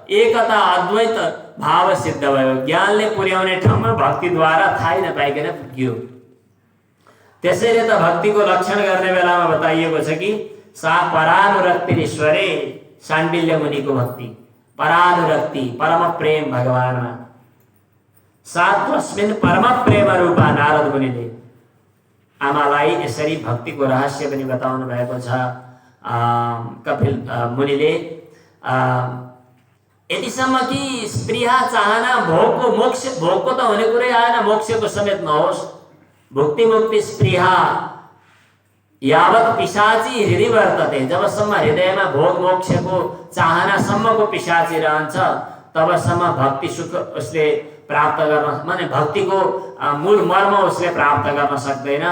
एकता, अद्वैत भाव सिद्ध भयो। ज्ञानले पुर्याउने ठाउँमा भक्तिद्वारा थाहै नपाइकन पुग्यो। त्यसैले त भक्तिको लक्षण गर्ने बेलामा बताइएको छ कि सा परानुरक्ति ईश्वरे, शाण्डिल्य मुनिको भक्ति परानुरक्ति, परम प्रेम भगवानमा। सात्वस्मिन् परम प्रेम रूपा, नारद मुनिले आमालाई यसरी भक्तिको रहस्य पनि बताउनु भएको छ। कपिल मुनिले यतिसम्म कि स्पृहा, चाहना, भोगको, मोक्ष, भोगको त हुने कुरै आएन, मोक्षको समेत नहोस्। भुक्ति मुक्ति स्पृहा यावत पिशाची हृदय वर्तते, जबसम्म हृदयमा भोग मोक्षको चाहनासम्मको पिशाची रहन्छ, तबसम्म भक्ति सुख उसले प्राप्त गर्न, माने भक्तिको मूल मर्म उसले प्राप्त गर्न सक्दैन।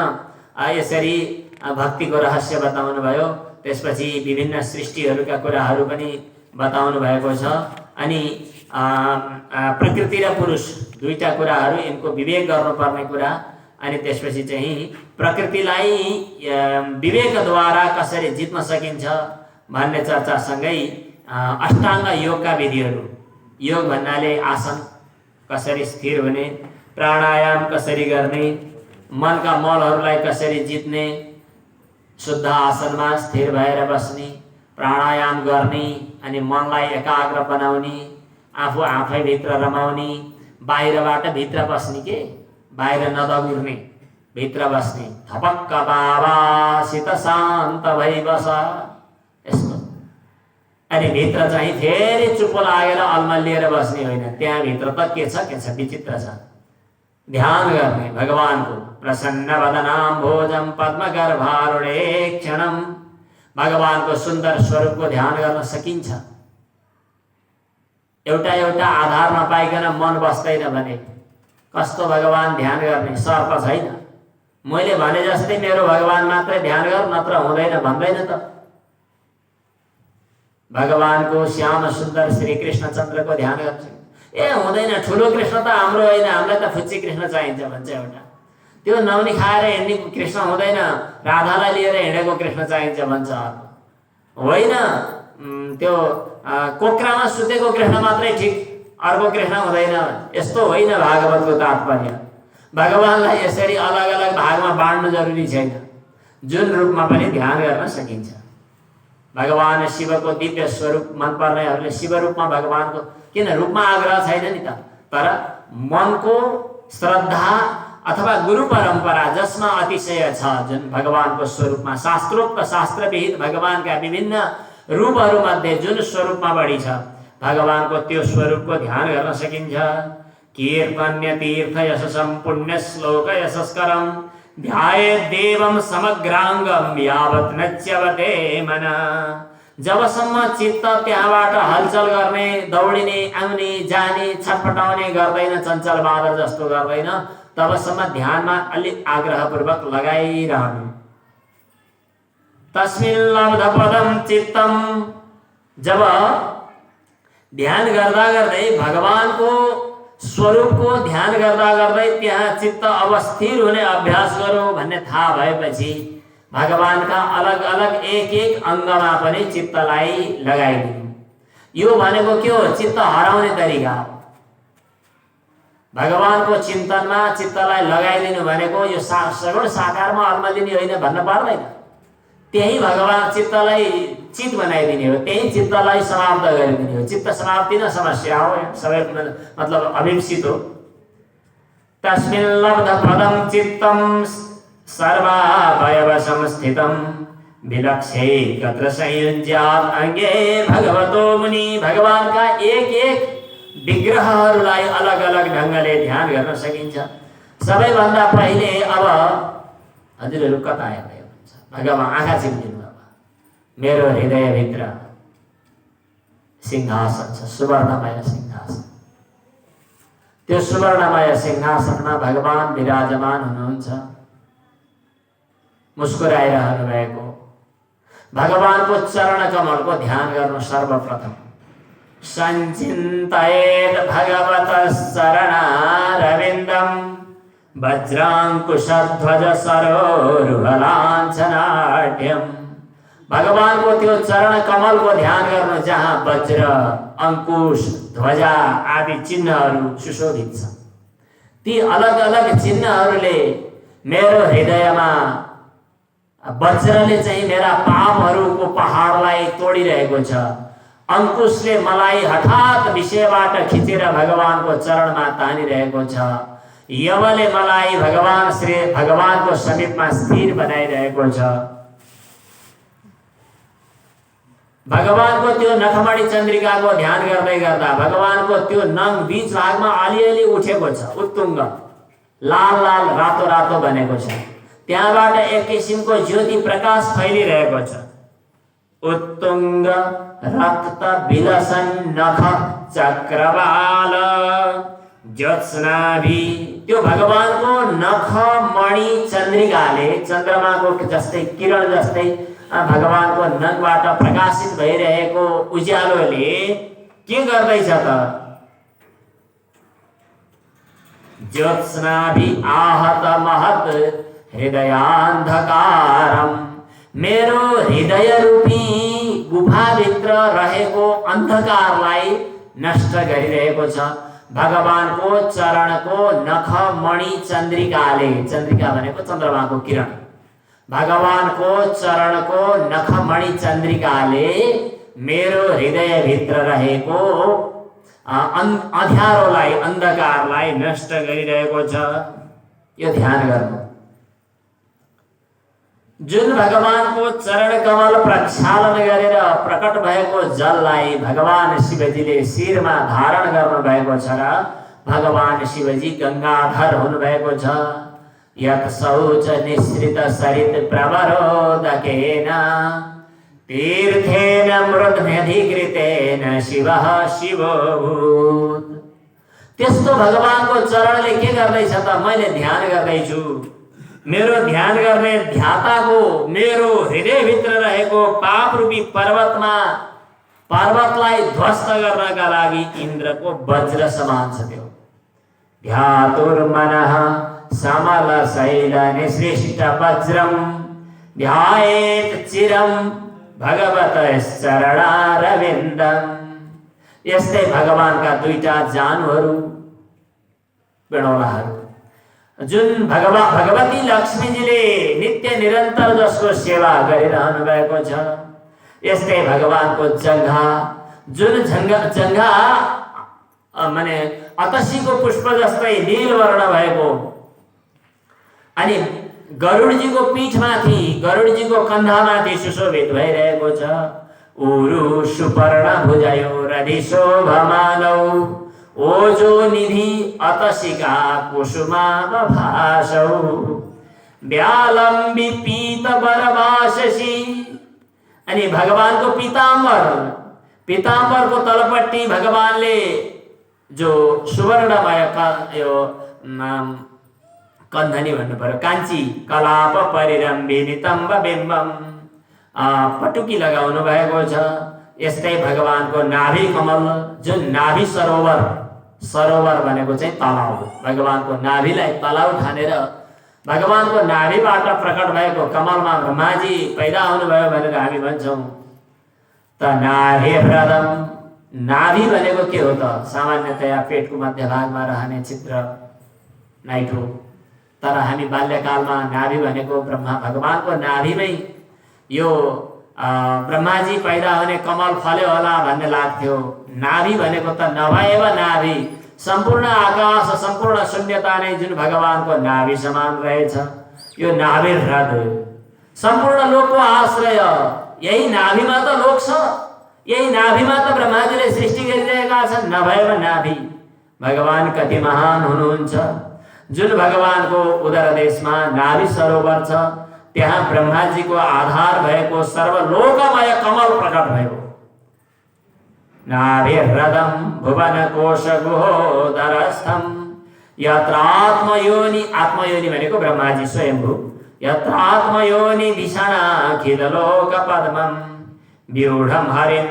यसरी भक्तिको रहस्य बताउनु भयो। त्यसपछि विभिन्न सृष्टिहरूका कुराहरू पनि बताउनु भएको छ। अनि प्रकृति र पुरुष दुईटा कुराहरू, यिनको विवेक गर्नुपर्ने कुरा। अनि त्यसपछि चाहिँ प्रकृतिलाई विवेकद्वारा कसरी जित्न सकिन्छ भन्ने चर्चासँगै अष्टाङ्ग योगका विधिहरू, योग भन्नाले आसन कसरी स्थिर हुने, प्राणायाम कसरी गर्ने, मनका मलहरूलाई कसरी जित्ने, शुद्ध आसनमा स्थिर भएर बस्ने, प्राणायाम गर्ने, अनि मनलाई एकाग्र बनाउने, आफू आफैभित्र रमाउने, बाहिरबाट भित्र बस्ने, के बाहिर नदगुर्ने, भित्र बस्ने, थपक्क बाबासित शान्त भई बस, यस्तो। अनि भित्र चाहिँ फेरि चुप्पो लागेर अल्मलिएर बस्ने होइन, त्यहाँ भित्र त के छ विचित्र छ। ध्यान गर्ने भगवानको, प्रसन्न वदनाम भोजम पद्मगर्भारुणे क्षणम, भगवानको सुन्दर स्वरूपको ध्यान गर्न सकिन्छ। एउटा एउटा आधार नपाइकन मन बस्दैन भने कस्तो भगवान ध्यान गर्ने? सर्प छैन। मैले भने जस्तै मेरो भगवान मात्रै ध्यान गर, नत्र हुँदैन भन्दैन त। भगवानको श्याम सुन्दर श्री कृष्णचन्द्रको ध्यान गर्छ, ए हुँदैन, ठुलो कृष्ण त हाम्रो होइन, हामीलाई त फुच्ची कृष्ण चाहिन्छ भन्छ एउटा। त्यो नौनी खाएर हिँड्ने कृष्ण हुँदैन, राधालाई लिएर हिँडेको कृष्ण चाहिन्छ भन्छ अर्को। होइन, त्यो कोक्रामा सुतेको कृष्ण मात्रै ठिक, अर्को कृष्ण हुँदैन। यस्तो होइन भागवतको तात्पर्य। भगवानलाई यसरी अलग अलग भागमा बाँड्नु जरुरी छैन, जुन रूपमा पनि ध्यान गर्न सकिन्छ। भगवान शिवको दिव्य स्वरूप मन पर्नेहरूले शिव रूपमा भगवानको किन रूपमा आग्रह छैन नि त, तर मनको श्रद्धा अथवा गुरु परम्परा जसमा अतिशय छ, जुन भगवानको स्वरूपमा शास्त्रोक्त शास्त्रविहित भगवानका विभिन्न रूपहरूमध्ये जुन स्वरूपमा बढी छ, भगवानको त्यो स्वरूपको ध्यान गर्न सकिन्छ। कीर्तन्य तीर्थ यशसं पुण्य श्लोक यशस्करं ध्यायेत् देवं समग्रांगम यावत् नच्यवते मन। जबसम्म चित्त त्यहाँबाट हलचल गर्ने, दौडिने, आउने जाने, छटपटाउने गर्दैन, चञ्चल बादल जस्तो गर्दैन, तबसम्म ध्यानमा अलिक आग्रहपूर्वक लगाइरहनु। तस्मिन् लब्धपदं चित्तम, जब ध्यान गर्दा गर्दै भगवानको स्वरूपको ध्यान गर्दा गर्दै त्यहाँ चित्त अवस्थिर हुने अभ्यास गरौँ भन्ने थाहा भएपछि भगवानका अलग अलग एक एक अङ्गमा पनि चित्तलाई लगाइदिनु। यो भनेको के हो? चित्त हराउने तरिका हो। भगवानको चिन्तनमा चित्तलाई लगाइदिनु भनेको यो सगुण साकारमा अल्मलिने होइन भन्न पर्दैन। त्यही भगवान चित्तलाई चित बनाइदिने हो, त्यही चित्तलाई समाप्त गरिदिने हो। चित्त समाप्ति न समस्या हो, सबै मतलब अभिप्सित हो। तस्मिन् लब्धपदं चित्तं सर्वावयव संस्थितं विलक्ष्यैकत्र संयुज्यात् अंगे भगवतो मुनि। भगवानका एक एक विग्रहहरूलाई अलग अलग ढङ्गले ध्यान गर्न सकिन्छ। सबैभन्दा पहिले अब हजुरहरू कता आयो? भगवान आँखा चिम्लिनु। मेरो हृदयभित्र सिंहासन छ, सुवर्णमय सिंहासन। त्यो सुवर्णमय सिंहासनमा भगवान विराजमान हुनुहुन्छ, मुस्कुराइरहनु भएको। भगवानको चरण कमलको ध्यान गर्नु सर्वप्रथम। संचिन्तयेत् भगवतः चरणारविन्दम् वज्राङ्कुशध्वज सरोरुहलाञ्छनाढ्यम्। भगवानको त्यो चरण कमलको ध्यान गर्नु जहाँ वज्र, अंकुश, ध्वजा आदि चिन्हहरू सुशोभित छन्। ती अलग अलग चिन्हहरूले मेरो हृदयमा, वज्रले चाहिँ मेरा पापहरूको पहाडलाई तोडिरहेको छ, अंकुशले मलाई हठात विषयबाट खिचेर भगवानको चरणमा तानिरहेको छ, यमले मलाई भगवानको समीपमा स्थिर बनाइरहेको छ। भगवानको त्यो नखमणी चन्द्रिकाको ध्यान गर्दै गर्दा भगवानको त्यो नङ बीच भागमा अलिअलि उठेको छ, उत्तुङ्ग लाल लाल रातो रातो बनेको छ। त्यहाँबाट एक किसिमको ज्योति प्रकाश फैलिरहेको छ। उत्तुङ्ग रक्त विलसन नख चक्रवाल ज्योत्स्नाभि। त्यो भगवानको नख मणि चन्द्रिकाले, चन्द्रमाको जस्तै किरण जस्तै भगवानको नखबाट प्रकाशित भइरहेको उज्यालोले के गर्दैछ त? ज्योत्स्नाभि आहत महत हृदयान्धकारम। मेरो हृदय रूपी गुफाभित्र रहेको अन्धकारलाई नष्ट गरिरहेको छ भगवानको चरणको नख मणि चन्द्रिकाले। चन्द्रिका भनेको चन्द्रमाको किरण। भगवानको चरणको नख मणि चन्द्रिकाले मेरो हृदयभित्र रहेको अँध्यारोलाई, अन्धकारलाई नष्ट गरिरहेको छ। यो ध्यान गर्नु। जुन भगवानको चरण कमल प्रक्षालन गरेर प्रकट भएको जललाई भगवान शिवजीले शिरमा धारण गर्नु भएको छ र भगवान शिवजी गंगाधर हुनु भएको छ। यत् शौच निश्रित सरित प्रवरोदकेन तीर्थेन मृदधिकृतेन शिवः शिवभूत। त्यस्तो भगवानको चरणले के गर्दैछ त? मैले ध्यान गर्दैछु। मेरो ध्यान गर्ने ध्याताको मेरो हृदयभित्र रहेको पाप रूपी पर्वतलाई ध्वस्त गर्नका लागि इन्द्रको वज्र समान छ त्यो। ध्यातुर्मनः समलशैल निसृष्ट वज्रम ध्यायेत् चिरम भगवतश्चरणारविन्दम। यस्तै भगवानका दुईटा जानुहरू बेणौलाहरू जुन भगवती लक्ष्मीजीले नित्य निरन्तर जसको सेवा गरिरहनु भएको छ, यस्तै भगवानको जङ्घा जुन जङ्घा माने अतसीको पुष्प जस्तै नील वर्ण भएको, अनि गरुडजीको पीठमाथि गरुडजीको कन्धामाथि सुशोभित भइरहेको छ। उरु सुपर्ण भुजयो शोभमानौ ओजो निधि अतसिका कुसुमाभासौ व्यालम्बी पीत बरवाससी। अनि भगवानको पिताम्बरको तलपट्टि भगवानले जो सुवर्णमय यो कन्धनी भन्नु पर्यो, काञ्ची कलाप परिरम्भी नितम्ब बिम्बम पटुकी लगाउनु भएको छ। यस्तै भगवानको नाभि कमल जुन नाभि सरोवर भनेको चाहिँ तलाउ, भगवानको नाभिलाई तलाउ ठानेर भगवानको नाभिबाट प्रकट भएको कमलमा ब्रह्माजी पैदा हुनुभयो भनेर हामी भन्छौँ। त नाभि हृदम, नाभि भनेको के हो त? सामान्यतया पेटको मध्यभागमा रहने छिद्र नाइटो, तर हामी बाल्यकालमा नाभि भनेको भगवानको नाभिमै यो ब्रह्माजी पैदा हुने कमल फल्यो होला भन्ने लाग्थ्यो। नाभि भनेको त नभएव नाभि, सम्पूर्ण आकाश सम्पूर्ण शून्यता नै जुन भगवानको नाभि समान रहेछ, यो नाभि हृदय सम्पूर्ण लोकको आश्रय। यही नाभिमा त लोक छ, यही नाभिमा त ब्रह्माजीले सृष्टि गरिरहेका छन्। नभएव नाभि भगवान कति महान हुनुहुन्छ। जुन भगवानको उदर देशमा नाभि सरोवर छ, त्यहाँ ब्रह्माजीको आधार भएको सर्वलोकमय कमल प्रकट भयो। नाभि हृदम भुवन कोश गुहोदरस्थम यत्र आत्मयोनि, आत्मयोनि भनेको ब्रह्माजी स्वयंभू, यत्र आत्मयोनि दिशानाखिल लोक पद्मम व्यूढम हरिण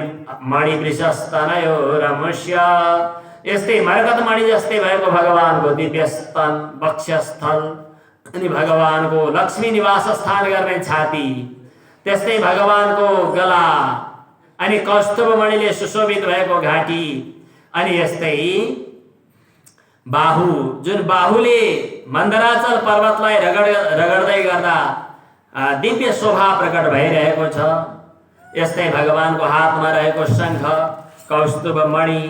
मणिवृषस्तनयो रमुष्य। यस्तै मरकत मणि जस्तै भएको भगवानको दिव्य स्तन वक्षस्थल, अनि भगवानको लक्ष्मी निवास स्थान गर्ने छाती, त्यस्तै भगवानको गला, अनि कौस्तुभ मणिले सुशोभित भएको घाँटी, अनि यस्तै बाहु जुन बाहुले मन्दराचल पर्वतलाई रगड्दै गर्दा दिव्य शोभा प्रकट भइरहेको छ। यस्तै भगवानको हातमा रहेको शङ्ख, कौस्तुभ मणि,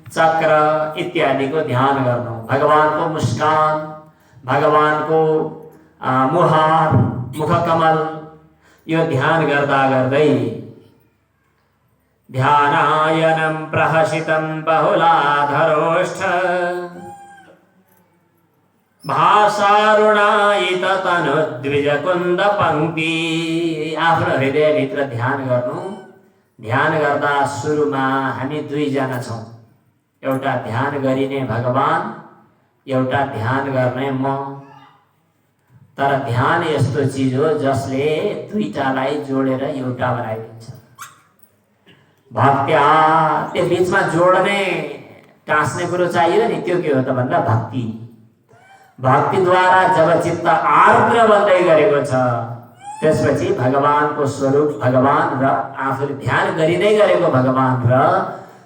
चक्र इत्यादिको ध्यान गर्नु। भगवानको मुस्कान, भगवानको मुहार, मुखकमल, यो ध्यान गर्दा गर्दै ध्यानायनं प्रहसितं बहुलाधरोष्ठ भाषारुणायित तनुद्विजकुन्द पङ्क्ति। आफ्नो हृदयभित्र ध्यान गर्नु। ध्यान गर्दा सुरुमा हामी दुईजना छौँ, एउटा ध्यान गरिने भगवान, एउटा ध्यान गर्ने म। तर ध्यान यस्तो चिज हो जसले दुईटालाई जोडेर एउटा बनाइदिन्छ। भक्त्या त्यो बीचमा जोड्ने टाँस्ने कुरो चाहियो नि, त्यो के हो त भन्दा भक्ति। भक्तिद्वारा जब चित्त आर्द्र बन्दै गरेको छ, त्यसपछि भगवानको स्वरूप भगवान र आफूले ध्यान गरिँदै गरेको भगवान र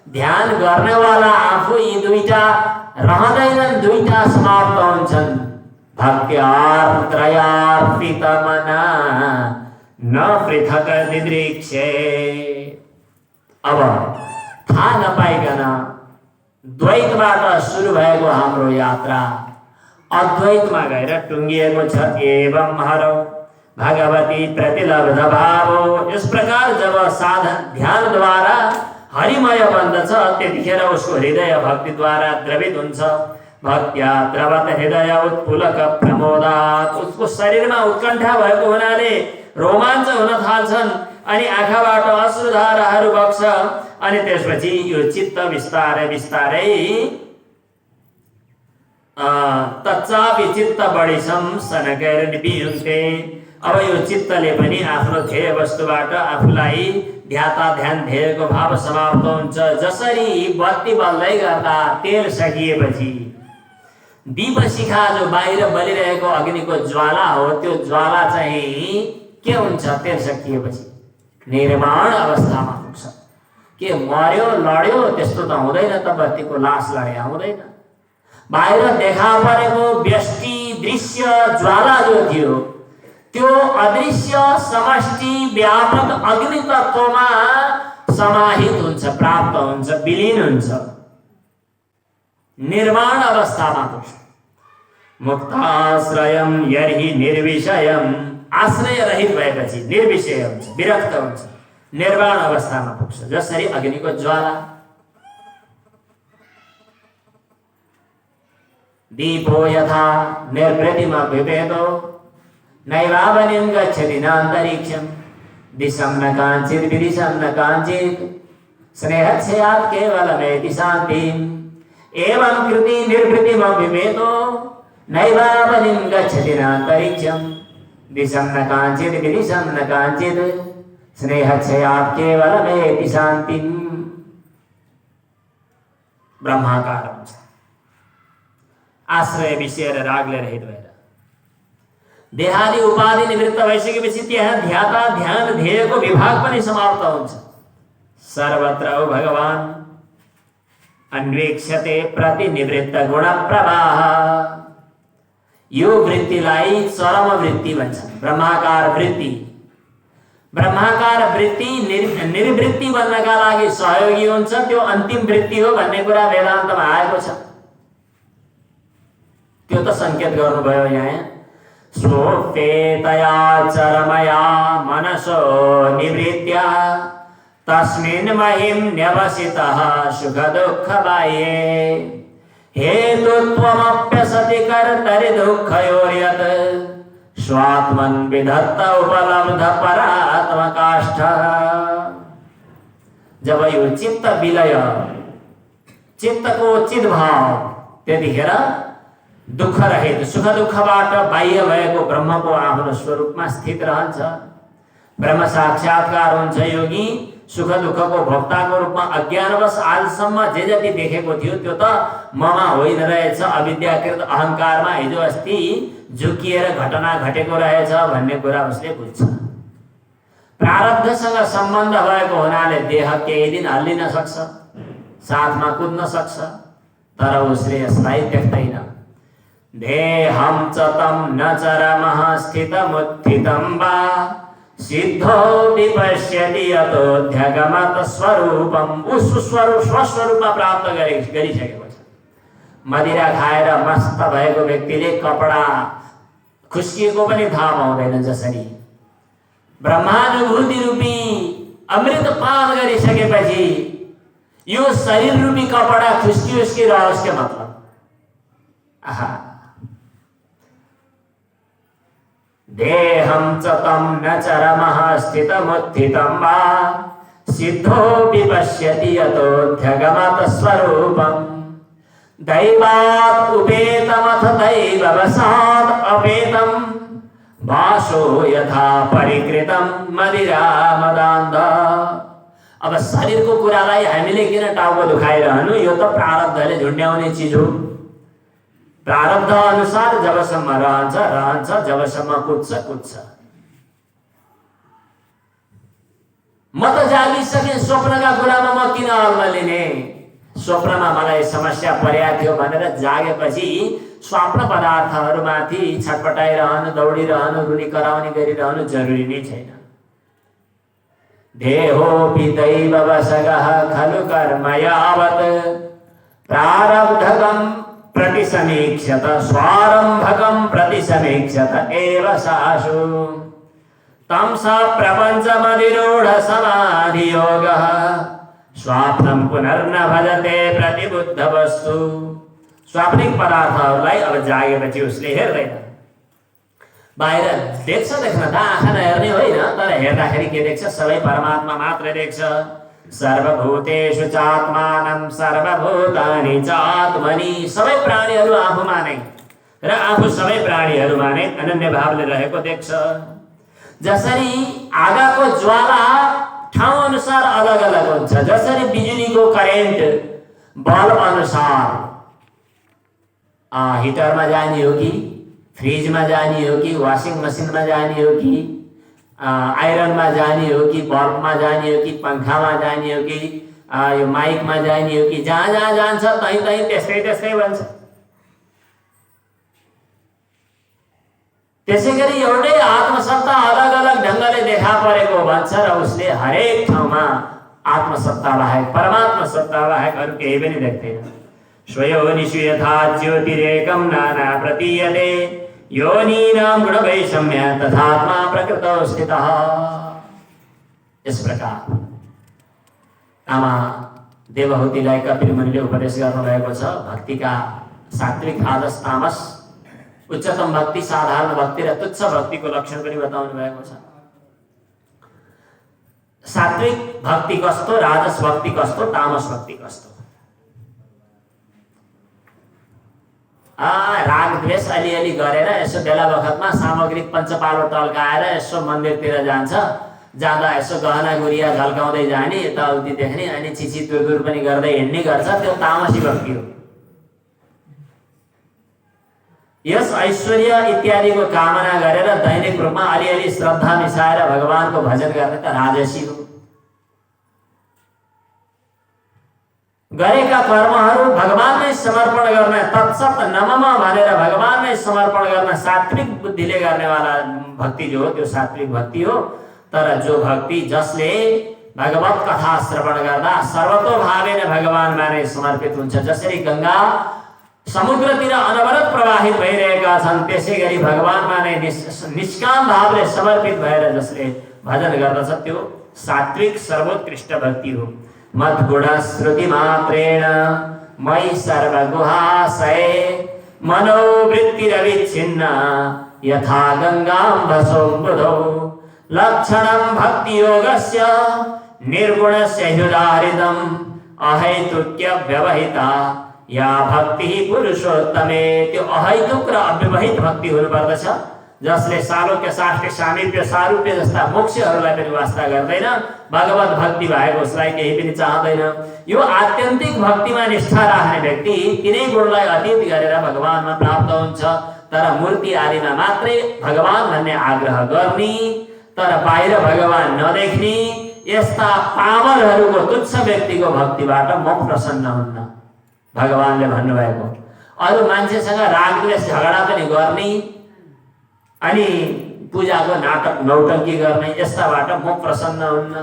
ध्यान गर्नेवाला आफू, यी दुईटा रहँदैनन्, दुईटा समाप्त हुन्छन्। भक्त्यार्द्रयार्पित मना न पृथक दिदृक्षे। अब थाहा नपाइकन द्वैतबाट सुरु भएको हाम्रो यात्रा अद्वैतमा गएर टुङ्गिएको छ। एवं हरौ भगवती प्रतिलब्ध भावो। यस प्रकार जब साधन ध्यानद्वारा हरिमय बन्दछ, त्यतिखेर उसको हृदय भक्तिद्वारा द्रवित हुन्छ। भक्त्या द्रवत हृदय उत्पुलक प्रमोदात्। उसको शरीरमा उत्कण्ठा भएको हुनाले रोमाञ्च हुन थाल्छन्। अनि आँखाबाट अश्रुधाराहरू बग्छ। अनि त्यसपछि यो चित्त बिस्तारै बिस्तारै तच्चापि चित्त बढिसम सनकेर निपियुन्ते। अब यो चित्तले पनि आफ्नो ध्येय वस्तुबाट आफूलाई ध्यान ध्येयको भाव समाप्त हुन्छ। जसरी बत्ती बल्दै गर्दा तेल सकिएपछि दीप शिखा जो बाहिर बलिरहेको अग्निको ज्वाला हो, त्यो ज्वाला चाहिँ के हुन्छ? तेल सकिएपछि निर्माण अवस्थामा पुग्छ। के मर्यो लड्यो त्यस्तो त हुँदैन, त बत्तीको लास लडे हुँदैन। बाहिर देखा परेको व्यष्टि दृश्य ज्वाला जो थियो त्यो अदृश्य समष्टि व्यापक अग्नि तत्वमा समाहित हुन्छ, प्राप्त हुन्छ, विलीन हुन्छ, निर्माण अवस्थामा पुग्छ। मुक्ताश्रयम यर्हि निर्विषयम, आश्रय रहित भएपछि निर्विषय हुन्छ, विरक्त हुन्छ, निर्वाण अवस्थामा पुग्छ। जसरी अग्निको ज्वाला। दीपो यथा निर्वृतिमा विभेदो नैवावनिं गच्छति नान्तरिक्षं दिशं न काञ्चित् विदिशं न काञ्चित् स्नेहस्यात् केवलमेति शान्तिम् एवं कृति निर्वृतिमा विभेदो नैवावनिं गच्छति नान्तरिक्षं दिशं न काञ्चित् विदिशं न काञ्चित् स्नेहस्यात् केवलमेति शान्तिम्। ब्रह्माकार हुन्छ, आश्रय विषय र रागले रहित भएर देहादि उपाधि निवृत्त भइसकेपछि त्यहाँ ध्याता ध्यान ध्येयको विभाग पनि समाप्त हुन्छ। सर्वत्र भगवान अन्वेक्षते प्रतिनिवृत्त गुण प्रवाह। यो वृत्तिलाई चरम वृत्ति भन्छन्, ब्रह्माकार वृत्ति। ब्रह्माकार वृत्ति निर्वृत्ति बन्नका लागि सहयोगी हुन्छ, त्यो अन्तिम वृत्ति हो भन्ने कुरा वेदान्तमा आएको छ। त्यो त संकेत गर्नुभयो यहाँ। स्वोपेतया चरमया मनसो निवृत्त्या तस्मिन् महिं न्यवसितः सुख दुःख बाह्ये हेतुत्वमप्यसति कर्तरि दुःखयोर्यत् स्वात्मन् विधत्त उपलब्ध परात्मकाष्ठ। जब यो चित्त विलय, चित्तको चिद्भाव, त्यतिखेर दुःख रहित सुख दुःखबाट बाह्य भएको ब्रह्मको आफ्नो स्वरूपमा स्थित रहन्छ। ब्रह्म साक्षात्कार हुन्छ। योगी सुख दुःखको भोक्ताको रूपमा अज्ञानवश आजसम्म जे जति देखेको थियो त्यो त ममा होइन रहेछ, अविद्याकृत अहङ्कारमा हिजो अस्ति झुकिएर घटना घटेको रहेछ भन्ने कुरा उसले बुझ्छ। प्रारब्धसँग सम्बन्ध भएको हुनाले देह केही दिन हल्लिन सक्छ, साथमा कुद्न सक्छ, तर उसले यसलाई देख्दैन। देहं च तं न चरमः स्थितमुत्थितं वा सिद्धो विपश्यति यतोऽध्यगमत स्वरूपम। उस स्वस्वरूपमा प्राप्त गरिसकेको छ। मदिरा खाएर मस्त भएको व्यक्तिले कपडा खुस्किएको पनि थाहा पाउँदैन। जसरी ब्रह्मानुभूति रूपी अमृत पान गरिसकेपछि यो शरीर रूपी कपडा खुस्कियोस् कि रहोस् के मतलब। आहा, देहं च तं न चरमः स्थितमुत्थितं वा सिद्धो विपश्यति यतोऽध्यगमत स्वरूपम् दैवात् उपेतमथ दैववशात् अपेतं वासो यथा परिकृतं मदिरा मदान्ध। अब शरीरको कुरालाई हामीले किन टाउको दुखाइरहनु? यो त प्रारब्धले झुन्ड्याउने चिज हो। प्रारब्ध अनुसार जबसम्म रहन्छ, जबसम्म कुद्छ। म त जागिसके, स्वप्नका कुरामा म किन अल्मलिने? स्वप्नमा मलाई समस्या परेको थियो भनेर जागेपछि स्वप्न पदार्थहरूमाथि छटपटाइरहनु, दौडिरहनु, रुनी कराउने गरिरहनु जरुरी नै छैन। देहोऽपि दैववशगः खलु कर्म यावत् प्रारब्धकं प्रतिसमीक्षत स्वारम्भकं प्रतिसमीक्षत एव साशु तं स प्रपञ्चमधिरूढ समाधियोगः स्वाप्नं पुनर्न भजते प्रतिबुद्ध वस्तु। स्वाप्निक पदार्थहरूलाई अब जागेपछि उसले हेर्दैन। बाहिर देख्छ देख्न त आँखा नहेर्ने होइन, तर हेर्दाखेरि के देख्छ? सबै परमात्मा मात्र देख्छ। सर्वभूतेषु चात्मानं सर्वभूतानि चात्मनि, सबै प्राणीहरू आफूमा नै र आफू सबै प्राणीहरूमा नै अनन्य भावले रहेको देख्छ। जसरी आगाको ज्वाला ठाउँ अनुसार अलग अलग हुन्छ, जसरी बिजुलीको करेन्ट बल्ब अनुसार हिटरमा जाने हो कि फ्रिजमा जाने हो कि वासिङ मसिनमा जाने हो कि आइरनमा जाने हो कि बल्बमा जाने हो कि पंखामा जाने हो कि यो माइकमा जाने हो कि जहाँ जहाँ जान्छ तहीँ तहीँ त्यस्तै त्यस्तै भन्छ। त्यसै गरी एउटै आत्मसत्ता अलग अलग ढङ्गले देखा परेको भन्छ र उसले हरेक ठाउँमा आत्मसत्ता बाहेक परमात्मा सत्ता बाहेक अरू केही पनि देख्दैन। स्वयोनिषु यथा ज्योतिरेकं नाना प्रतीयते योनीनां गुणवैषम्य तथात्मा प्रकृतौ स्थितः। इस प्रकार आमा देवहूतिलाई कपिल मुनिले उपदेश गर्नुभएको छ। भक्तिका सात्विक आदर्श तामस, उच्चतम भक्ति, साधारण भक्ति र तुच्छ भक्तिको लक्षण पनि बताउनु भएको छ। सात्विक भक्ति कस्तो, राजस भक्ति कस्तो, तामस भक्ति कस्तो? राग द्वेष अलिअलि गरेर यसो बेला बखतमा सामग्रिक पञ्चपालो टल्काएर यसो मन्दिरतिर जान्छ, जाँदा यसो गहना गुरिया झल्काउँदै जाने, यताउति देख्ने, अनि चिची तुरदुर पनि गर्दै हिँड्ने गर्छ, त्यो तामसी भक्ति हो। यस ऐश्वर्य इत्यादिको कामना गरेर दैनिक रूपमा अलिअलि श्रद्धा मिसाएर भगवानको भजन गर्ने त राजसी हो। गरेका कर्महरू भगवानमै समर्पण गर्न, तत्सत नमम भनेर भगवानमै समर्पण गर्न सात्विक बुद्धिले गर्नेवाला भक्ति जो हो त्यो सात्विक भक्ति हो। तर जो भक्ति जसले भगवत कथा श्रवण गर्दा सर्वतोभावेन भगवानमा नै समर्पित हुन्छ, जसरी गंगा समुद्रतिर अनवरत प्रवाहित भइरहेका छन्, त्यसै गरी भगवानमा नै निष्काम भावले समर्पित भएर जसले भजन गर्दछ त्यो सात्विक सर्वोत्कृष्ट भक्ति हो। मद्गुण श्रुति मात्रेण मयि सर्वगुहाशये मनोवृत्तिरविच्छिन्ना यथा गंगाम्भसोऽम्बुधौ लक्षणं भक्ति योगस्य निर्गुणस्य हृदाहृदम् अहैतुक्य व्यवहिता या भक्ति पुरुषोत्तमे। त्यो अहैतुक र अव्यवहित भक्ति हुनुपर्दछ, जसले सालोक्य साष्ट सामिप्य सारूप्य जस्ता मोक्षहरूलाई पनि वास्ता गर्दैन। भगवत भक्ति भएको उसलाई केही पनि चाहदैन। यो आत्यन्तिक भक्तिमा निष्ठा राख्ने व्यक्ति तिनै गुणलाई अतीत गरेर भगवानमा प्राप्त हुन्छ। तर मूर्ति आदिमा मात्रै भगवान भन्ने आग्रह गर्ने, तर बाहिर भगवान नदेख्ने यस्ता पामरहरूको तुच्छ व्यक्तिको भक्तिबाट म प्रसन्न हुन्न भगवानले भन्नुभएको। अरू मान्छेसँग राग द्वेष झगडा पनि गर्ने अनि पूजाको नाटक नौटंकी गर्ने, यस्ताबाट म प्रसन्न हुन्न।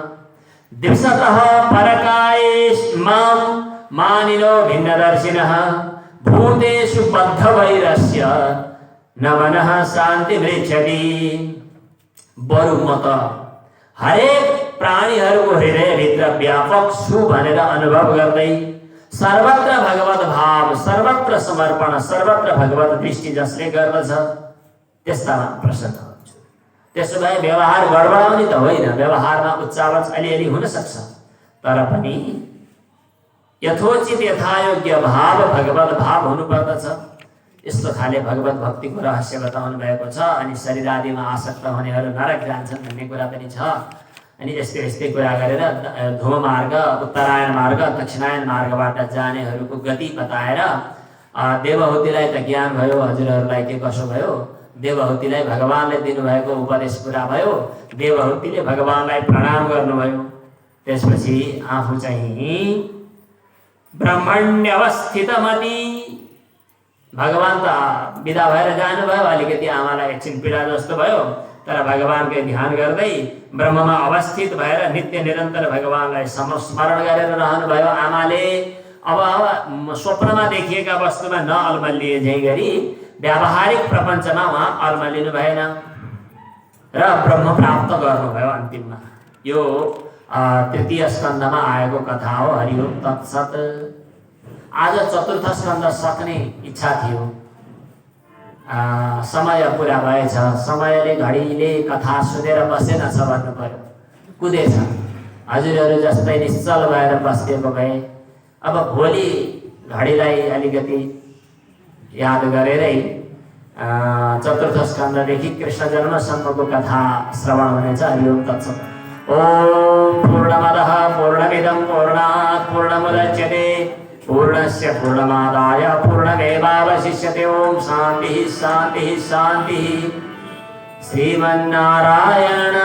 दिवसतः परकायेष्मां मानिनो भिन्नदर्शिनः भूतेषु बद्धवैरस्य न मनः शान्तिमृच्छति। बरु म त हरेक प्राणीहरूको हृदयभित्र व्यापक छु भनेर अनुभव गर्दै सर्वत्र भगवत भाव, सर्वत्र समर्पण, सर्वत्र भगवत दृष्टि जसले गर्दछ त्यस्तामा प्रसन्न हुन्छु। त्यसो भए व्यवहार गडबडाउने त होइन, व्यवहारमा उच्चावच अलिअलि हुन सक्छ, तर पनि यथोचित यथायोग्य भाव भगवत भाव हुनुपर्दछ। यस्तो खाले भगवत भक्तिको रहस्य बताउनु भएको छ। अनि शरीर आदिमा आसक्त हुनेहरू नरक जान्छन् भन्ने कुरा पनि छ। अनि यस्तै यस्तै कुरा गरेर धूम मार्ग, उत्तरायण मार्ग, दक्षिणायन मार्गबाट जानेहरूको गति बताएर देवहूतिलाई त ज्ञान भयो, हजुरहरूलाई के कसो भयो, देवहूतिलाई भगवानले दिनुभएको उपदेश पुरा भयो, देवहूतिले भगवानलाई प्रणाम गर्नुभयो। त्यसपछि आफू चाहिँ ब्रह्मण्यवस्थितमति, भगवान त विदा भएर जानुभयो, अलिकति आमालाई एकछिन पीडा जस्तो भयो, तर भगवानकै ध्यान गर्दै ब्रह्ममा अवस्थित भएर नित्य निरन्तर भगवानलाई स्मरण गरेर रहनुभयो। आमाले अब स्वप्नमा देखिएका वस्तुमा नअल्मलिए झै गरी व्यावहारिक प्रपञ्चमा उहाँ अल्मलिनु भएन र ब्रह्म प्राप्त गर्नुभयो अन्तिममा। यो तृतीय स्कन्धमा आएको कथा हो। हरि ओम तत्सत। आज चतुर्थ स्कन्ध सक्ने इच्छा थियो, समय पुरा भएछ, समयले घडीले कथा सुनेर बसेन छ भन्नु पर्यो, कुदेछ। हजुरहरू जस्तै निश्चल भएर बसिदिएको भए अब भोलि घडीलाई अलिकति याद गरेरै चतुर्थ स्कन्धदेखि कृष्ण जन्मसम्मको कथा श्रवण हुनेछ। हरि ओम तत्सत्। ओम पूर्णमदः पूर्णमिदं पूर्णात् पूर्णमुदच्यते पूर्णस्य पूर्णमादाय पूर्णमेवावशिष्यते। ओम शान्तिः शान्तिः शान्तिः। श्रीमन्नारायण